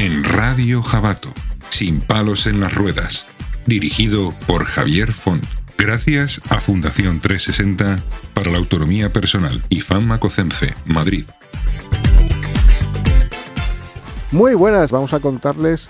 en Radio Jabato, sin palos en las ruedas, dirigido por Javier Font. Gracias a Fundación 360 para la Autonomía Personal y Famacocense, Madrid. Muy buenas, vamos a contarles,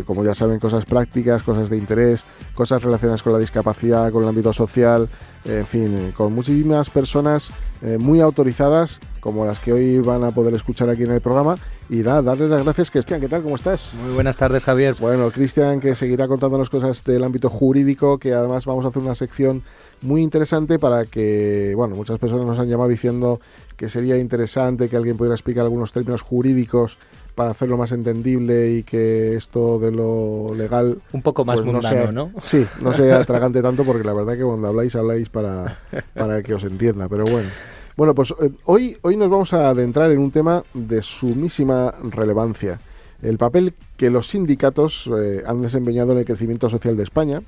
como ya saben, cosas prácticas, cosas de interés, cosas relacionadas con la discapacidad, con el ámbito social, en fin, con muchísimas personas muy autorizadas, como las que hoy van a poder escuchar aquí en el programa. Y nada, darles las gracias. Cristian, ¿qué tal? ¿Cómo estás? Muy buenas tardes, Javier. Bueno, Cristian, que seguirá contándonos cosas del ámbito jurídico, que además vamos a hacer una sección muy interesante para que, bueno, muchas personas nos han llamado diciendo que sería interesante que alguien pudiera explicar algunos términos jurídicos para hacerlo más entendible y que esto de lo legal... Un poco más pues, mundano, no sea, ¿no? Sí, no sea atragante tanto, porque la verdad que cuando habláis para que os entienda, pero bueno. Bueno, pues hoy nos vamos a adentrar en un tema de sumísima relevancia. El papel que los sindicatos han desempeñado en el crecimiento social de España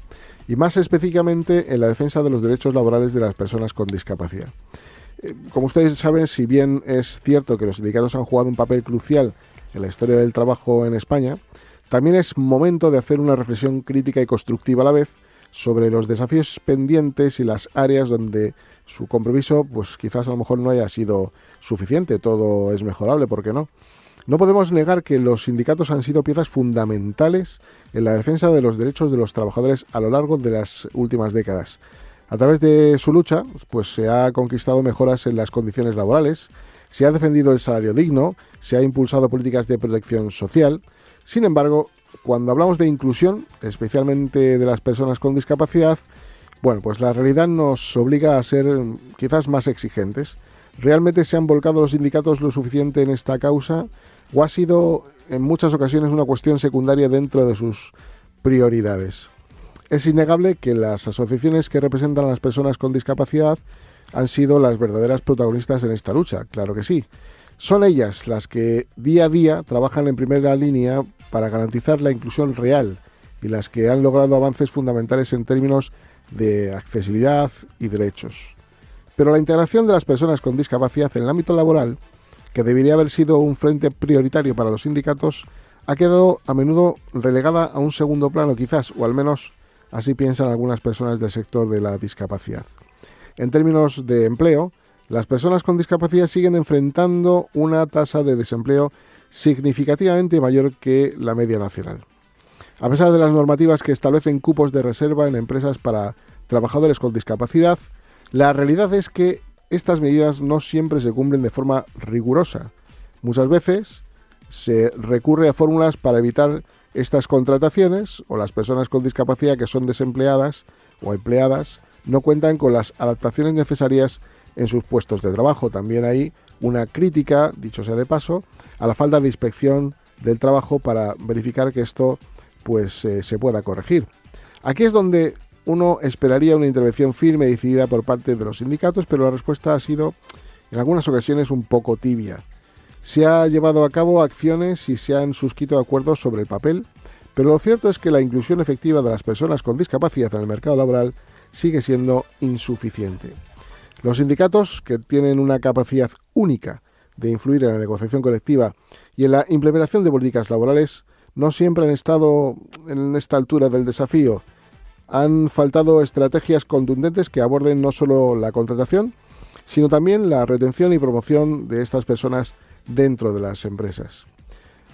y más específicamente en la defensa de los derechos laborales de las personas con discapacidad. Como ustedes saben, si bien es cierto que los sindicatos han jugado un papel crucial en la historia del trabajo en España, también es momento de hacer una reflexión crítica y constructiva a la vez sobre los desafíos pendientes y las áreas donde su compromiso, pues quizás a lo mejor no haya sido suficiente. Todo es mejorable, ¿por qué no? No podemos negar que los sindicatos han sido piezas fundamentales en la defensa de los derechos de los trabajadores a lo largo de las últimas décadas. A través de su lucha, pues se ha conquistado mejoras en las condiciones laborales, se ha defendido el salario digno, se ha impulsado políticas de protección social. Sin embargo, cuando hablamos de inclusión, especialmente de las personas con discapacidad, bueno, pues la realidad nos obliga a ser quizás más exigentes. ¿Realmente se han volcado los sindicatos lo suficiente en esta causa o ha sido en muchas ocasiones una cuestión secundaria dentro de sus prioridades? Es innegable que las asociaciones que representan a las personas con discapacidad han sido las verdaderas protagonistas en esta lucha, claro que sí. Son ellas las que día a día trabajan en primera línea para garantizar la inclusión real y las que han logrado avances fundamentales en términos de accesibilidad y derechos. Pero la integración de las personas con discapacidad en el ámbito laboral, que debería haber sido un frente prioritario para los sindicatos, ha quedado a menudo relegada a un segundo plano quizás, o al menos así piensan algunas personas del sector de la discapacidad. En términos de empleo, las personas con discapacidad siguen enfrentando una tasa de desempleo significativamente mayor que la media nacional. A pesar de las normativas que establecen cupos de reserva en empresas para trabajadores con discapacidad, la realidad es que estas medidas no siempre se cumplen de forma rigurosa. Muchas veces se recurre a fórmulas para evitar estas contrataciones, o las personas con discapacidad que son desempleadas o empleadas no cuentan con las adaptaciones necesarias en sus puestos de trabajo. También hay una crítica, dicho sea de paso, a la falta de inspección del trabajo para verificar que esto se pueda corregir. Aquí es donde uno esperaría una intervención firme y decidida por parte de los sindicatos, pero la respuesta ha sido en algunas ocasiones un poco tibia. Se ha llevado a cabo acciones y se han suscrito acuerdos sobre el papel, pero lo cierto es que la inclusión efectiva de las personas con discapacidad en el mercado laboral sigue siendo insuficiente. Los sindicatos, que tienen una capacidad única de influir en la negociación colectiva y en la implementación de políticas laborales, no siempre han estado en esta altura del desafío. Han faltado estrategias contundentes que aborden no solo la contratación, sino también la retención y promoción de estas personas dentro de las empresas.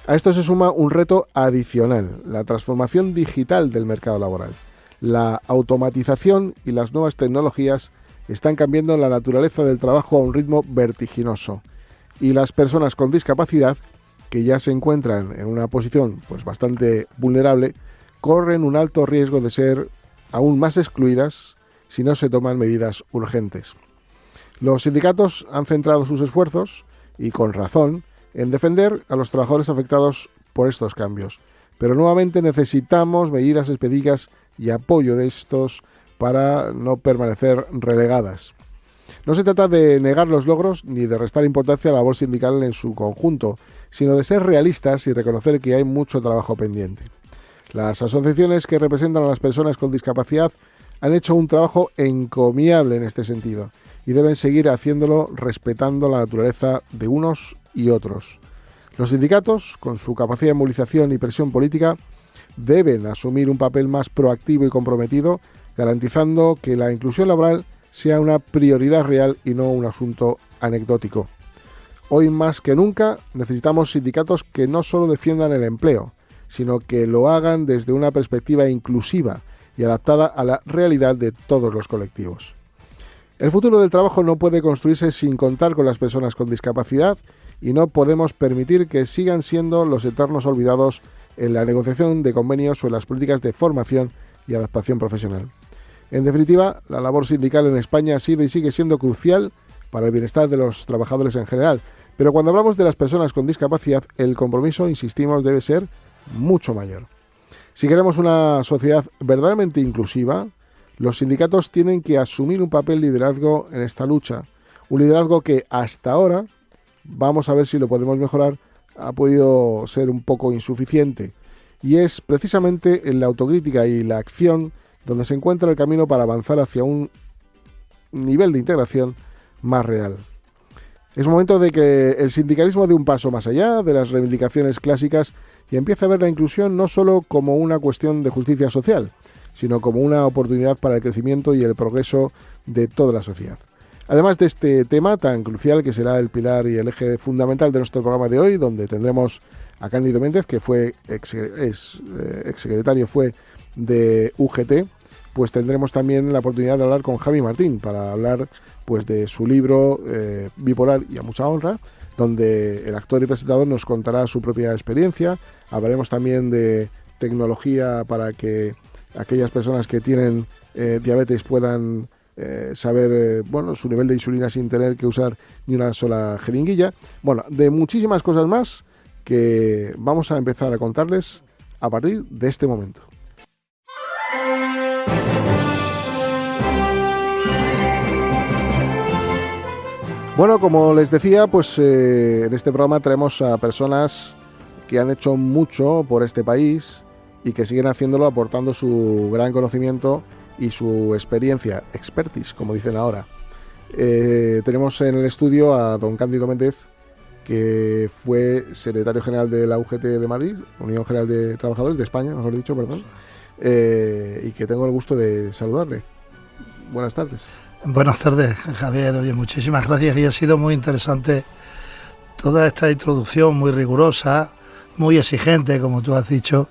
A esto se suma un reto adicional: la transformación digital del mercado laboral. La automatización y las nuevas tecnologías están cambiando la naturaleza del trabajo a un ritmo vertiginoso, y las personas con discapacidad, que ya se encuentran en una posición bastante vulnerable, corren un alto riesgo de ser aún más excluidas si no se toman medidas urgentes. Los sindicatos han centrado sus esfuerzos, y con razón, en defender a los trabajadores afectados por estos cambios. Pero nuevamente necesitamos medidas específicas y apoyo de estos para no permanecer relegadas. No se trata de negar los logros ni de restar importancia a la labor sindical en su conjunto, sino de ser realistas y reconocer que hay mucho trabajo pendiente. Las asociaciones que representan a las personas con discapacidad han hecho un trabajo encomiable en este sentido y deben seguir haciéndolo respetando la naturaleza de unos y otros. Los sindicatos, con su capacidad de movilización y presión política, deben asumir un papel más proactivo y comprometido, garantizando que la inclusión laboral sea una prioridad real y no un asunto anecdótico. Hoy más que nunca necesitamos sindicatos que no solo defiendan el empleo, sino que lo hagan desde una perspectiva inclusiva y adaptada a la realidad de todos los colectivos. El futuro del trabajo no puede construirse sin contar con las personas con discapacidad y no podemos permitir que sigan siendo los eternos olvidados en la negociación de convenios o en las políticas de formación y adaptación profesional. En definitiva, la labor sindical en España ha sido y sigue siendo crucial para el bienestar de los trabajadores en general, pero cuando hablamos de las personas con discapacidad, el compromiso, insistimos, debe ser mucho mayor. Si queremos una sociedad verdaderamente inclusiva, los sindicatos tienen que asumir un papel liderazgo en esta lucha, un liderazgo que hasta ahora, vamos a ver si lo podemos mejorar, ha podido ser un poco insuficiente, y es precisamente en la autocrítica y la acción donde se encuentra el camino para avanzar hacia un nivel de integración más real. Es momento de que el sindicalismo dé un paso más allá de las reivindicaciones clásicas y empiece a ver la inclusión no solo como una cuestión de justicia social, sino como una oportunidad para el crecimiento y el progreso de toda la sociedad. Además de este tema tan crucial que será el pilar y el eje fundamental de nuestro programa de hoy, donde tendremos a Cándido Méndez, que fue exsecretario de UGT, pues tendremos también la oportunidad de hablar con Javi Martín para hablar pues de su libro Bipolar y a mucha honra, donde el actor y presentador nos contará su propia experiencia. Hablaremos también de tecnología para que aquellas personas que tienen diabetes puedan saber su nivel de insulina sin tener que usar ni una sola jeringuilla. Bueno, de muchísimas cosas más que vamos a empezar a contarles a partir de este momento. Bueno, como les decía, pues en este programa traemos a personas que han hecho mucho por este país y que siguen haciéndolo aportando su gran conocimiento y su experiencia, expertise, como dicen ahora. Tenemos en el estudio a don Cándido Méndez, que fue secretario general de la UGT de Madrid, Unión General de Trabajadores de España, mejor dicho, perdón, y que tengo el gusto de saludarle. Buenas tardes. Buenas tardes, Javier. Oye, muchísimas gracias y ha sido muy interesante toda esta introducción, muy rigurosa, muy exigente, como tú has dicho,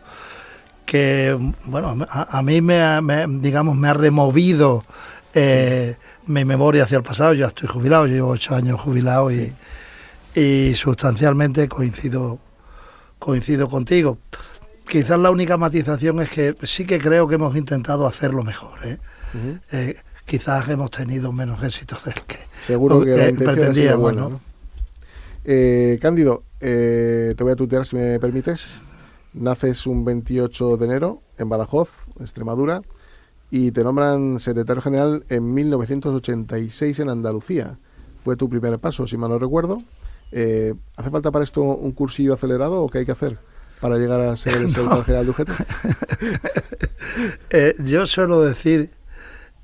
que bueno, a mí me ha removido mi memoria hacia el pasado. Yo estoy jubilado, llevo 8 años jubilado y sustancialmente coincido contigo. Quizás la única matización es que sí que creo que hemos intentado hacerlo mejor, Uh-huh. Quizás hemos tenido menos éxitos del que seguro que la intención ha sido buena, ¿no? Cándido, te voy a tutear si me permites. Naces un 28 de enero en Badajoz, Extremadura, y te nombran secretario general en 1986 en Andalucía. Fue tu primer paso, si mal no recuerdo. ¿Hace falta para esto un cursillo acelerado o qué hay que hacer para llegar a ser el secretario general de UGT? Yo suelo decir,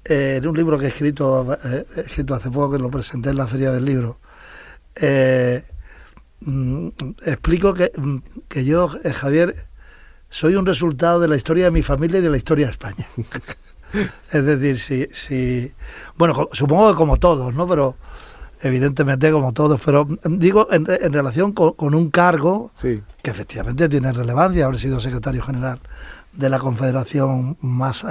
en un libro que he escrito hace poco, que lo presenté en la Feria del Libro, explico que yo, Javier, soy un resultado de la historia de mi familia y de la historia de España. Es decir, bueno, supongo que como todos, ¿no? Pero evidentemente como todos, pero digo en relación con un cargo que efectivamente tiene relevancia, haber sido secretario general de la confederación más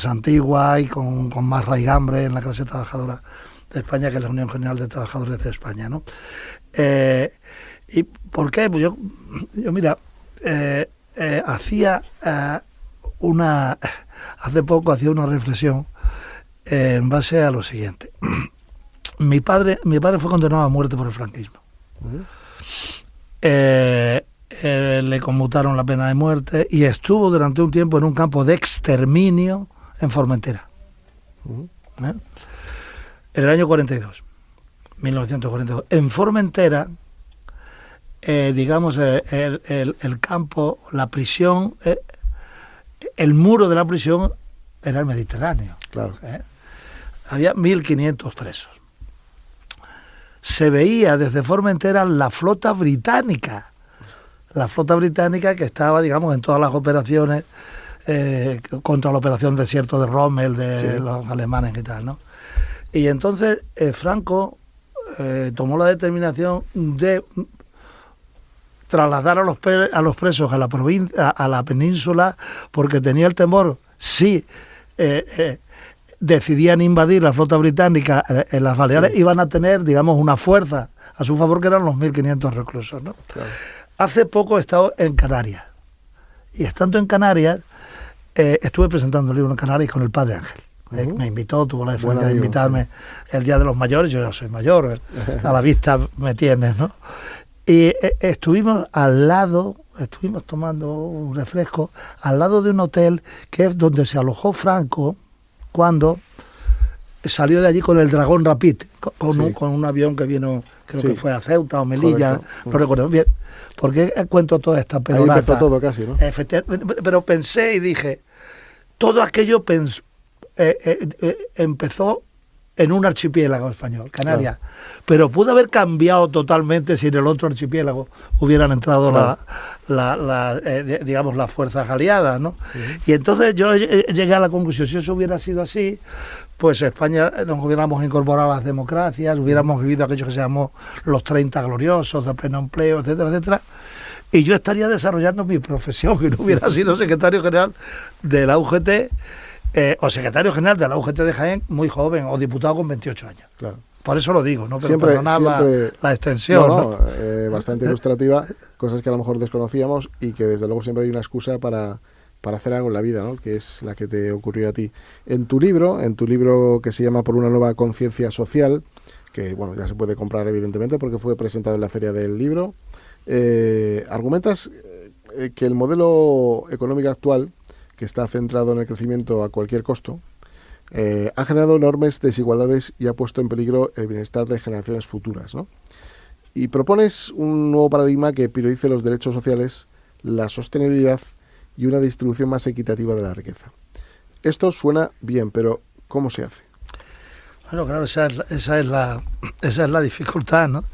antigua y con más raigambre en la clase trabajadora de España, que es la Unión General de Trabajadores de España, ¿no? ¿Y por qué? Pues yo mira, hace poco hacía una reflexión en base a lo siguiente. Mi padre fue condenado a muerte por el franquismo. Uh-huh. Le conmutaron la pena de muerte y estuvo durante un tiempo en un campo de exterminio en Formentera. Uh-huh. En el año 1942. En Formentera, digamos, el campo, la prisión, el muro de la prisión era el Mediterráneo. Claro. Había 1.500 presos. se veía desde Formentera la flota británica. La flota británica que estaba, digamos, en todas las operaciones contra la operación Desierto de Rommel de los alemanes y tal, ¿no? Y entonces Franco tomó la determinación de trasladar a los presos a la provincia, a la península, porque tenía el temor, si decidían invadir la flota británica en las Baleares, iban a tener, digamos, una fuerza a su favor, que eran los 1.500 reclusos, ¿no? Claro. Hace poco he estado en Canarias, y estando en Canarias, estuve presentando un libro en Canarias con el padre Ángel. Me invitó, tuvo la deferencia de invitarme el Día de los Mayores. Yo ya soy mayor, a la vista me tienes, ¿no? Y estuvimos tomando un refresco al lado de un hotel que es donde se alojó Franco cuando salió de allí con el Dragón Rapid, con un avión que vino, creo que fue a Ceuta o Melilla, no recuerdo bien. ¿Por qué cuento toda esta pelota? Ahí empezó todo casi, ¿no? Pero pensé y dije, todo aquello empezó en un archipiélago español, Canarias, pero pudo haber cambiado totalmente si en el otro archipiélago hubieran entrado digamos, las fuerzas aliadas, ¿no? Y entonces yo llegué a la conclusión, si eso hubiera sido así, pues España nos hubiéramos incorporado a las democracias, hubiéramos vivido aquello que se llamó los 30 gloriosos, de pleno empleo, etcétera, etcétera, y yo estaría desarrollando mi profesión, que no hubiera sido secretario general de la UGT, o secretario general de la UGT de Jaén muy joven, o diputado con 28 años. Claro. Por eso lo digo, ¿no? Pero siempre la extensión. No, bastante ilustrativa, cosas que a lo mejor desconocíamos y que desde luego siempre hay una excusa para hacer algo en la vida, ¿no? Que es la que te ocurrió a ti. En tu libro que se llama Por una nueva conciencia social, que bueno, ya se puede comprar evidentemente porque fue presentado en la Feria del Libro, argumentas que el modelo económico actual, que está centrado en el crecimiento a cualquier costo, ha generado enormes desigualdades y ha puesto en peligro el bienestar de generaciones futuras, ¿no? Y propones un nuevo paradigma que priorice los derechos sociales, la sostenibilidad y una distribución más equitativa de la riqueza. Esto suena bien, pero ¿cómo se hace? Bueno, claro, esa es la dificultad, ¿no?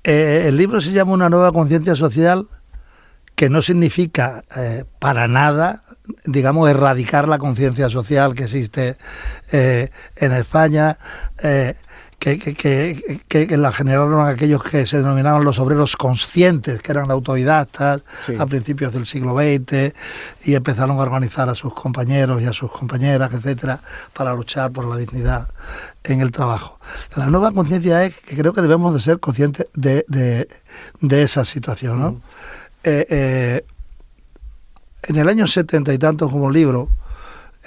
El libro se llama Una nueva conciencia social, que no significa para nada, digamos, erradicar la conciencia social que existe en España, que la generaron aquellos que se denominaban los obreros conscientes, que eran autodidactas a principios del siglo XX, y empezaron a organizar a sus compañeros y a sus compañeras, etcétera, para luchar por la dignidad en el trabajo. La nueva conciencia es que creo que debemos de ser conscientes de esa situación, ¿no? En el año 70 y tantos, como un libro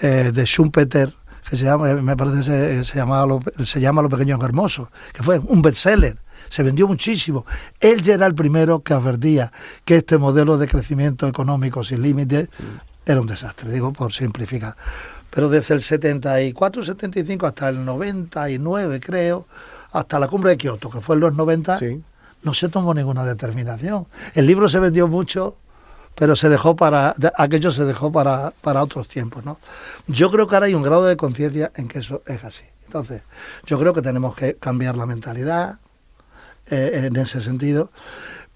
de Schumpeter, que se llama, me parece se llama Los Pequeños Hermosos, que fue un bestseller, se vendió muchísimo. Él ya era el primero que advertía que este modelo de crecimiento económico sin límites era un desastre, digo por simplificar. Pero desde el 74, 75 hasta el 99, creo, hasta la cumbre de Kioto, que fue en los 90, no se tomó ninguna determinación. El libro se vendió mucho, pero aquello se dejó para otros tiempos, ¿no? Yo creo que ahora hay un grado de conciencia en que eso es así. Entonces, yo creo que tenemos que cambiar la mentalidad en ese sentido,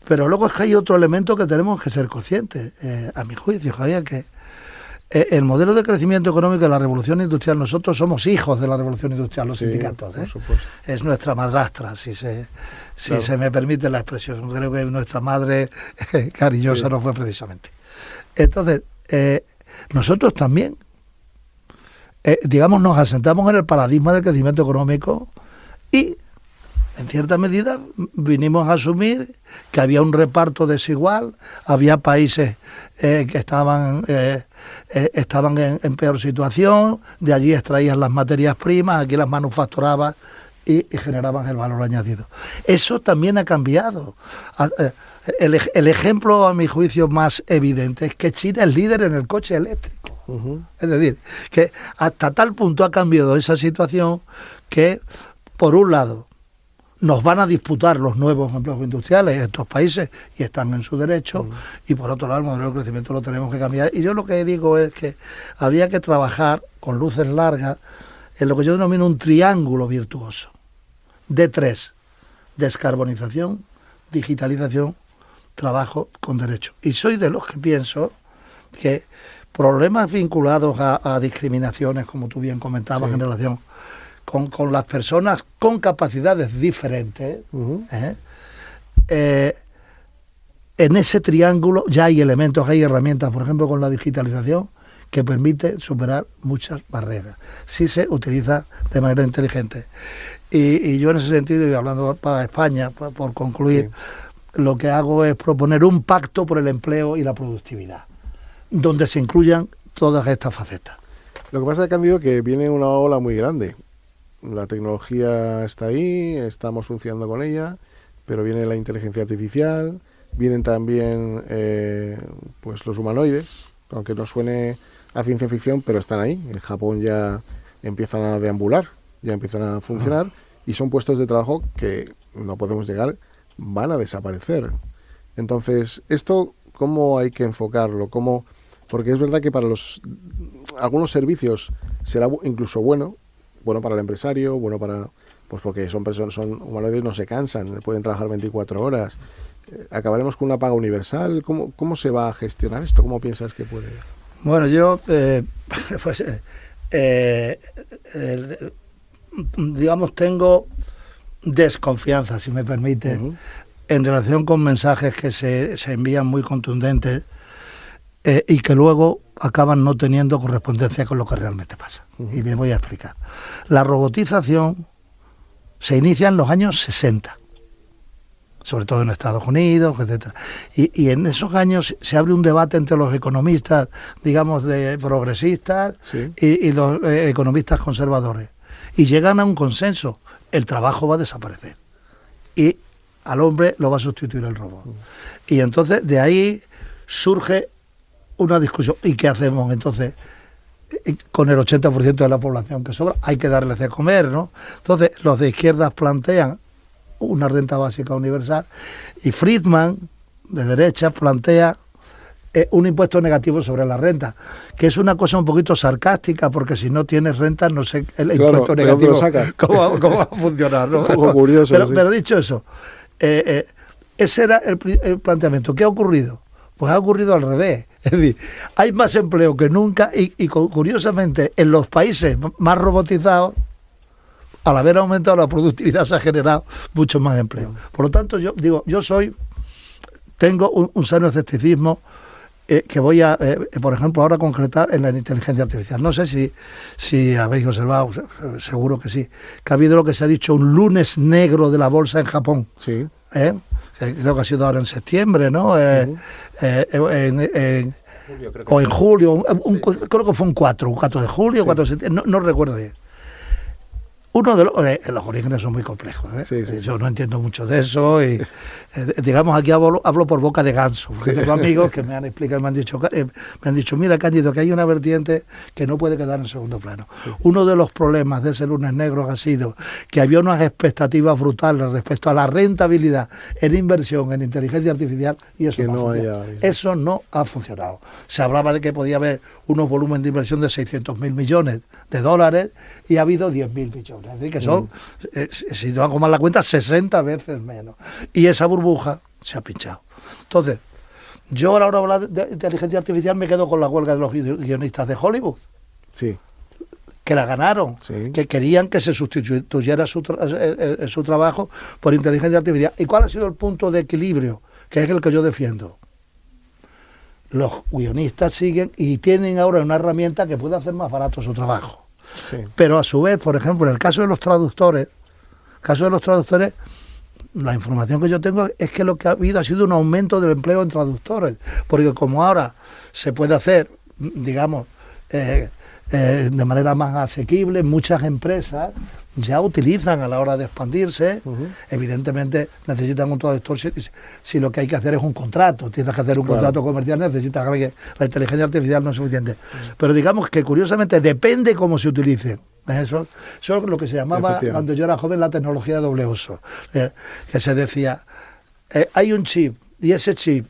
pero luego es que hay otro elemento que tenemos que ser conscientes, a mi juicio, Javier, que el modelo de crecimiento económico de la revolución industrial, nosotros somos hijos de la revolución industrial, los sindicatos, ¿eh? Es nuestra madrastra, si se me permite la expresión. Creo que nuestra madre cariñosa no fue precisamente. Entonces, nosotros también, digamos, nos asentamos en el paradigma del crecimiento económico y, en cierta medida, vinimos a asumir que había un reparto desigual, había países que estaban en peor situación, de allí extraían las materias primas, aquí las manufacturaban y generaban el valor añadido. Eso también ha cambiado. El ejemplo, a mi juicio, más evidente es que China es líder en el coche eléctrico. Es decir, que hasta tal punto ha cambiado esa situación que, por un lado, nos van a disputar los nuevos empleos industriales estos países y están en su derecho, y por otro lado el modelo de crecimiento lo tenemos que cambiar. Y yo lo que digo es que habría que trabajar con luces largas en lo que yo denomino un triángulo virtuoso de tres: descarbonización, digitalización, trabajo con derecho. Y soy de los que pienso que problemas vinculados a discriminaciones, como tú bien comentabas, sí, en relación con las personas con capacidades diferentes, en ese triángulo ya hay elementos, hay herramientas, por ejemplo, con la digitalización, que permite superar muchas barreras, si se utiliza de manera inteligente. Y yo en ese sentido, y hablando para España, por concluir, lo que hago es proponer un pacto por el empleo y la productividad, donde se incluyan todas estas facetas. Lo que pasa es, cambio, que viene una ola muy grande. La tecnología está ahí, estamos funcionando con ella, pero viene la inteligencia artificial, vienen también pues los humanoides, aunque no suene a ciencia ficción, pero están ahí. En Japón ya empiezan a deambular, ya empiezan a funcionar, y son puestos de trabajo que no podemos llegar, van a desaparecer. Entonces, ¿esto cómo hay que enfocarlo? ¿Cómo? Porque es verdad que para algunos servicios será incluso bueno para el empresario, bueno para, pues porque son humanoides, no se cansan, pueden trabajar 24 horas. ¿Acabaremos con una paga universal? ¿Cómo se va a gestionar esto? ¿Cómo piensas que puede? Bueno, yo digamos, tengo desconfianza, si me permite, en relación con mensajes que se envían muy contundentes y que luego acaban no teniendo correspondencia con lo que realmente pasa. Y me voy a explicar. La robotización se inicia en los años 60, sobre todo en Estados Unidos, etcétera. Y en esos años se abre un debate entre los economistas, digamos, de progresistas, sí, y los economistas conservadores. Y llegan a un consenso: el trabajo va a desaparecer y al hombre lo va a sustituir el robot. Y entonces de ahí surge una discusión. ¿Y qué hacemos entonces con el 80% de la población que sobra? Hay que darles de comer, ¿no? Entonces los de izquierdas plantean una renta básica universal, y Friedman, de derecha, plantea un impuesto negativo sobre la renta, que es una cosa un poquito sarcástica, porque si no tienes renta, no sé el impuesto negativo cómo va a funcionar, ¿no? Un poco curioso, pero dicho eso, ese era el planteamiento. ¿Qué ha ocurrido? Pues ha ocurrido al revés. Es decir, hay más empleo que nunca y curiosamente, en los países más robotizados, al haber aumentado la productividad, se ha generado mucho más empleo. Por lo tanto, yo digo, tengo un sano escepticismo que voy a, por ejemplo, ahora concretar en la inteligencia artificial. No sé si habéis observado, seguro que sí, que ha habido lo que se ha dicho un lunes negro de la bolsa en Japón. Sí. Creo que ha sido ahora en septiembre, ¿no? O en julio, creo que fue un 4 de julio, sí, 4 de septiembre, no recuerdo bien. Uno de los orígenes son muy complejos, ¿eh? Sí, sí. Yo no entiendo mucho de eso y digamos, aquí hablo por boca de ganso, porque tengo amigos que me han explicado y me han dicho, mira, Cándido, que hay una vertiente que no puede quedar en segundo plano. Sí. Uno de los problemas de ese lunes negro ha sido que había unas expectativas brutales respecto a la rentabilidad en inversión en inteligencia artificial, y eso eso no ha funcionado. Se hablaba de que podía haber unos volúmenes de inversión de 600.000 millones de dólares y ha habido 10.000 millones. Es decir, que son, si no hago mal la cuenta, 60 veces menos. Y esa burbuja se ha pinchado. Entonces, yo a la hora de hablar de inteligencia artificial me quedo con la huelga de los guionistas de Hollywood. Sí. Que la ganaron, sí, que querían que se sustituyera su trabajo por inteligencia artificial. ¿Y cuál ha sido el punto de equilibrio? Que es el que yo defiendo. Los guionistas siguen y tienen ahora una herramienta que puede hacer más barato su trabajo. Sí. Pero a su vez, por ejemplo, en el caso de los traductores, la información que yo tengo es que lo que ha habido ha sido un aumento del empleo en traductores, porque como ahora se puede hacer, digamos, de manera más asequible, muchas empresas ya utilizan a la hora de expandirse. Evidentemente necesitan un traductor si lo que hay que hacer es un contrato, tienes que hacer un contrato comercial, necesitas que la inteligencia artificial no es suficiente. Pero digamos que curiosamente depende cómo se utilicen. Eso es lo que se llamaba cuando yo era joven la tecnología de doble uso, que se decía, hay un chip, y ese chip,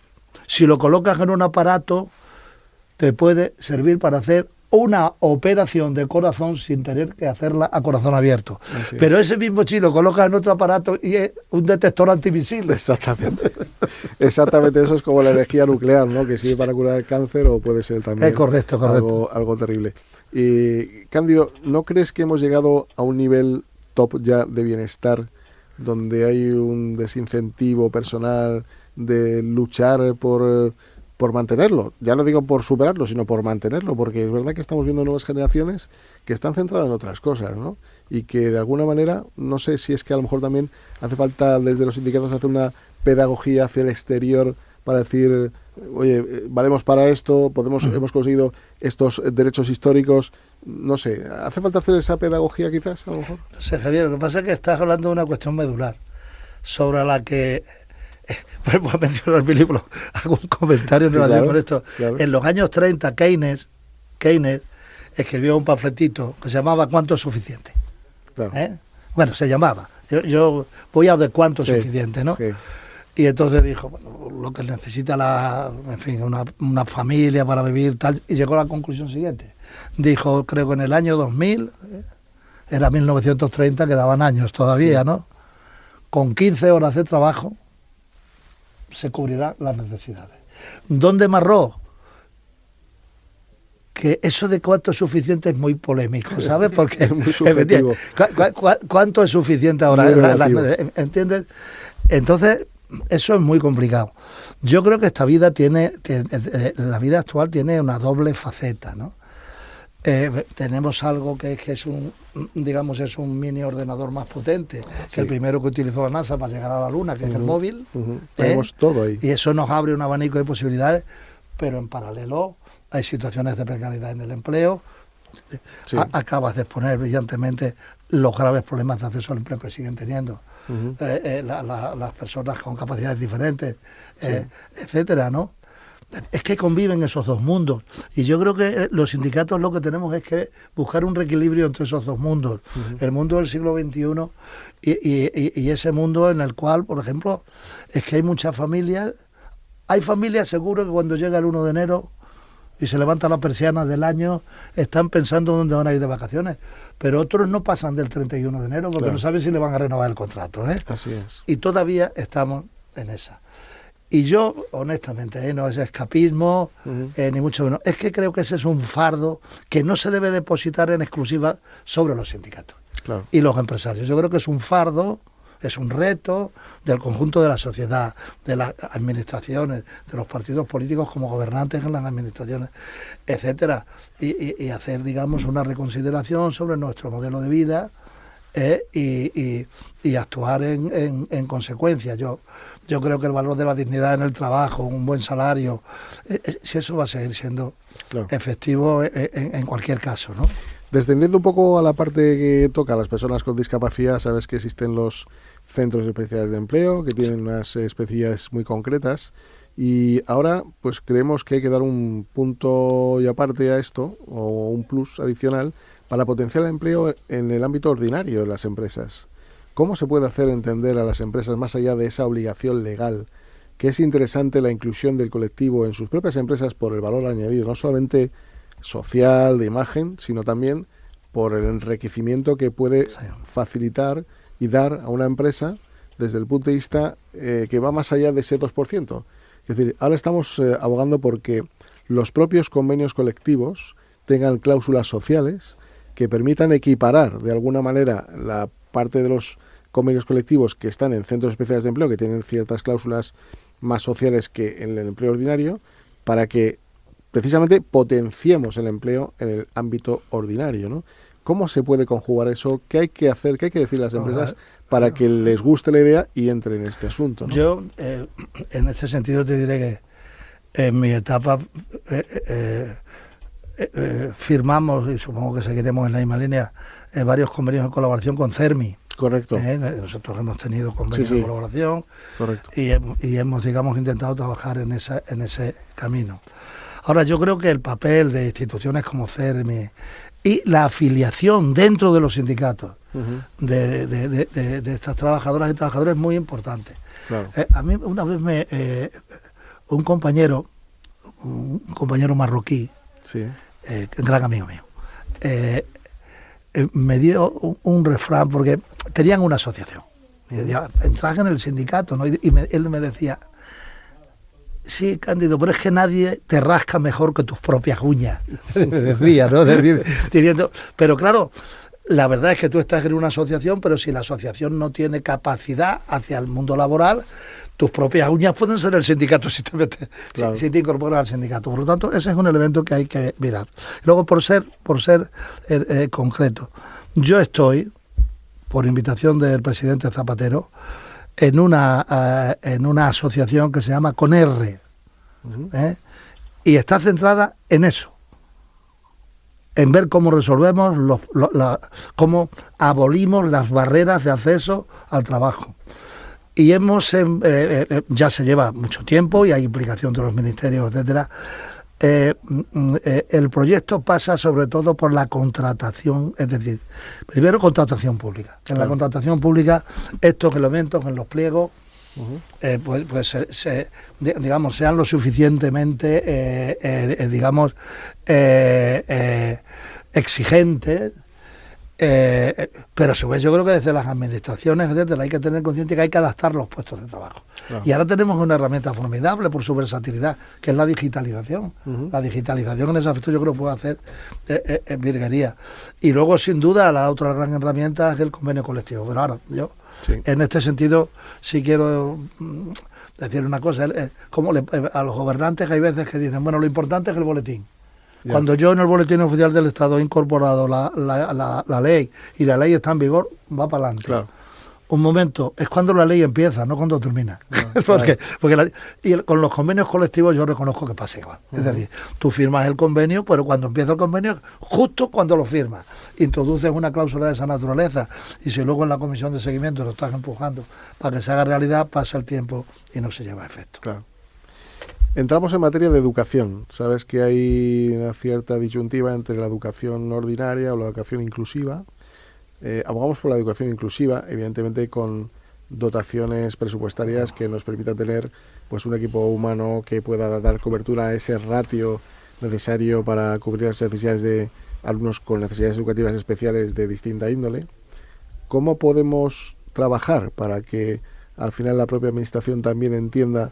si lo colocas en un aparato, te puede servir para hacer una operación de corazón sin tener que hacerla a corazón abierto. Pero ese mismo chip lo coloca en otro aparato y es un detector antimisiles. Exactamente. Exactamente, eso es como la energía nuclear, ¿no? Que sirve para curar el cáncer o puede ser también algo terrible. Cándido, ¿no crees que hemos llegado a un nivel top ya de bienestar donde hay un desincentivo personal de luchar por mantenerlo? Ya no digo por superarlo, sino por mantenerlo, porque es verdad que estamos viendo nuevas generaciones que están centradas en otras cosas, ¿no? Y que de alguna manera, no sé si es que a lo mejor también hace falta desde los sindicatos hacer una pedagogía hacia el exterior para decir, oye, valemos para esto, hemos conseguido estos derechos históricos, no sé, ¿hace falta hacer esa pedagogía quizás a lo mejor? No sé, Javier, lo que pasa es que estás hablando de una cuestión medular, sobre la que, pues mencionar mi libro, hago un comentario en relación con esto. Claro. En los años 30, Keynes escribió un panfletito que se llamaba ¿Cuánto es suficiente? Claro. Bueno, se llamaba. Yo voy a de cuánto es suficiente, ¿no? Sí. Y entonces dijo, bueno, lo que necesita una familia para vivir, tal, y llegó a la conclusión siguiente. Dijo, creo que en el año 2000, era 1930, quedaban años todavía, ¿no? Con 15 horas de trabajo se cubrirán las necesidades. ¿Dónde marró? Que eso de cuánto es suficiente es muy polémico, ¿sabes? Porque es muy subjetivo. ¿Cuánto es suficiente ahora? ¿Entiendes? Entonces, eso es muy complicado. Yo creo que esta vida la vida actual tiene una doble faceta, ¿no? Tenemos algo que es un mini ordenador más potente que el primero que utilizó la NASA para llegar a la Luna, que es el móvil. Tenemos todo ahí. Y eso nos abre un abanico de posibilidades, pero en paralelo hay situaciones de precariedad en el empleo. Sí. Acabas de exponer brillantemente los graves problemas de acceso al empleo que siguen teniendo las personas con capacidades diferentes, etcétera, ¿no? Es que conviven esos dos mundos, y yo creo que los sindicatos lo que tenemos es que buscar un reequilibrio entre esos dos mundos, el mundo del siglo XXI y ese mundo en el cual, por ejemplo, es que hay muchas familias, seguro que cuando llega el 1 de enero y se levanta la persiana del año, están pensando dónde van a ir de vacaciones, pero otros no pasan del 31 de enero porque no saben si le van a renovar el contrato, Así es. Y todavía estamos en esa. Y yo, honestamente, no es escapismo, ni mucho menos. Es que creo que ese es un fardo que no se debe depositar en exclusiva sobre los sindicatos y los empresarios. Yo creo que es un fardo, es un reto del conjunto de la sociedad, de las administraciones, de los partidos políticos como gobernantes en las administraciones, etcétera. Y hacer, digamos, una reconsideración sobre nuestro modelo de vida y actuar en consecuencia. Yo creo que el valor de la dignidad en el trabajo, un buen salario, si eso va a seguir siendo efectivo en cualquier caso, ¿no? Descendiendo un poco a la parte que toca a las personas con discapacidad, sabes que existen los centros especiales de empleo, que tienen unas especialidades muy concretas, y ahora pues creemos que hay que dar un punto y aparte a esto, o un plus adicional, para potenciar el empleo en el ámbito ordinario de las empresas. ¿Cómo se puede hacer entender a las empresas, más allá de esa obligación legal, que es interesante la inclusión del colectivo en sus propias empresas por el valor añadido, no solamente social, de imagen, sino también por el enriquecimiento que puede facilitar y dar a una empresa desde el punto de vista que va más allá de ese 2%? Es decir, ahora estamos abogando porque los propios convenios colectivos tengan cláusulas sociales que permitan equiparar de alguna manera la parte de los convenios colectivos que están en centros especiales de empleo, que tienen ciertas cláusulas más sociales que en el empleo ordinario, para que precisamente potenciemos el empleo en el ámbito ordinario, ¿no? ¿Cómo se puede conjugar eso? ¿Qué hay que hacer? ¿Qué hay que decir a las empresas para que les guste la idea y entren en este asunto, ¿no? Yo, en este sentido, te diré que en mi etapa firmamos, y supongo que seguiremos en la misma línea, varios convenios de colaboración con CERMI. Correcto. Nosotros hemos tenido convenios de colaboración. Correcto. Y hemos, digamos, intentado trabajar en ese camino. Ahora, yo creo que el papel de instituciones como CERMI y la afiliación dentro de los sindicatos de estas trabajadoras y trabajadores es muy importante. Claro. A mí una vez un compañero marroquí gran amigo mío, me dio un refrán, porque tenían una asociación. Y decía, entras en el sindicato, ¿no? Él me decía, sí, Cándido, pero es que nadie te rasca mejor que tus propias uñas. Me decía, ¿no? Pero claro, la verdad es que tú estás en una asociación, pero si la asociación no tiene capacidad hacia el mundo laboral, tus propias uñas pueden ser el sindicato si te metes, claro, si te incorporas al sindicato. Por lo tanto, ese es un elemento que hay que mirar. Luego, por ser concreto, yo estoy, por invitación del presidente Zapatero, en una asociación que se llama CONERRE, y está centrada en eso, en ver cómo resolvemos, cómo abolimos las barreras de acceso al trabajo. Y ya se lleva mucho tiempo y hay implicación de los ministerios, etcétera. El proyecto pasa sobre todo por la contratación, es decir, primero contratación pública. En la contratación pública, estos elementos en los pliegos, digamos, sean lo suficientemente, exigentes. Pero a su vez yo creo que desde las administraciones, etcétera, hay que tener consciente que hay que adaptar los puestos de trabajo. Claro. Y ahora tenemos una herramienta formidable por su versatilidad, que es la digitalización. La digitalización en ese aspecto yo creo que puede hacer virguería. Y luego, sin duda, la otra gran herramienta es el convenio colectivo. Pero ahora, yo, en este sentido, sí quiero decir una cosa. Como a los gobernantes que hay veces que dicen, bueno, lo importante es el boletín. Ya. Cuando yo en el Boletín Oficial del Estado he incorporado la ley y la ley está en vigor, va para adelante. Claro. Un momento, es cuando la ley empieza, no cuando termina. No, porque con los convenios colectivos yo reconozco que pasa igual. Es decir, tú firmas el convenio, pero cuando empieza el convenio, justo cuando lo firmas, introduces una cláusula de esa naturaleza, y si luego en la comisión de seguimiento lo estás empujando para que se haga realidad, pasa el tiempo y no se lleva a efecto. Claro. Entramos en materia de educación. Sabes que hay una cierta disyuntiva entre la educación ordinaria o la educación inclusiva. Abogamos por la educación inclusiva, evidentemente con dotaciones presupuestarias que nos permitan tener pues un equipo humano que pueda dar cobertura a ese ratio necesario para cubrir las necesidades de alumnos con necesidades educativas especiales de distinta índole. ¿Cómo podemos trabajar para que al final la propia administración también entienda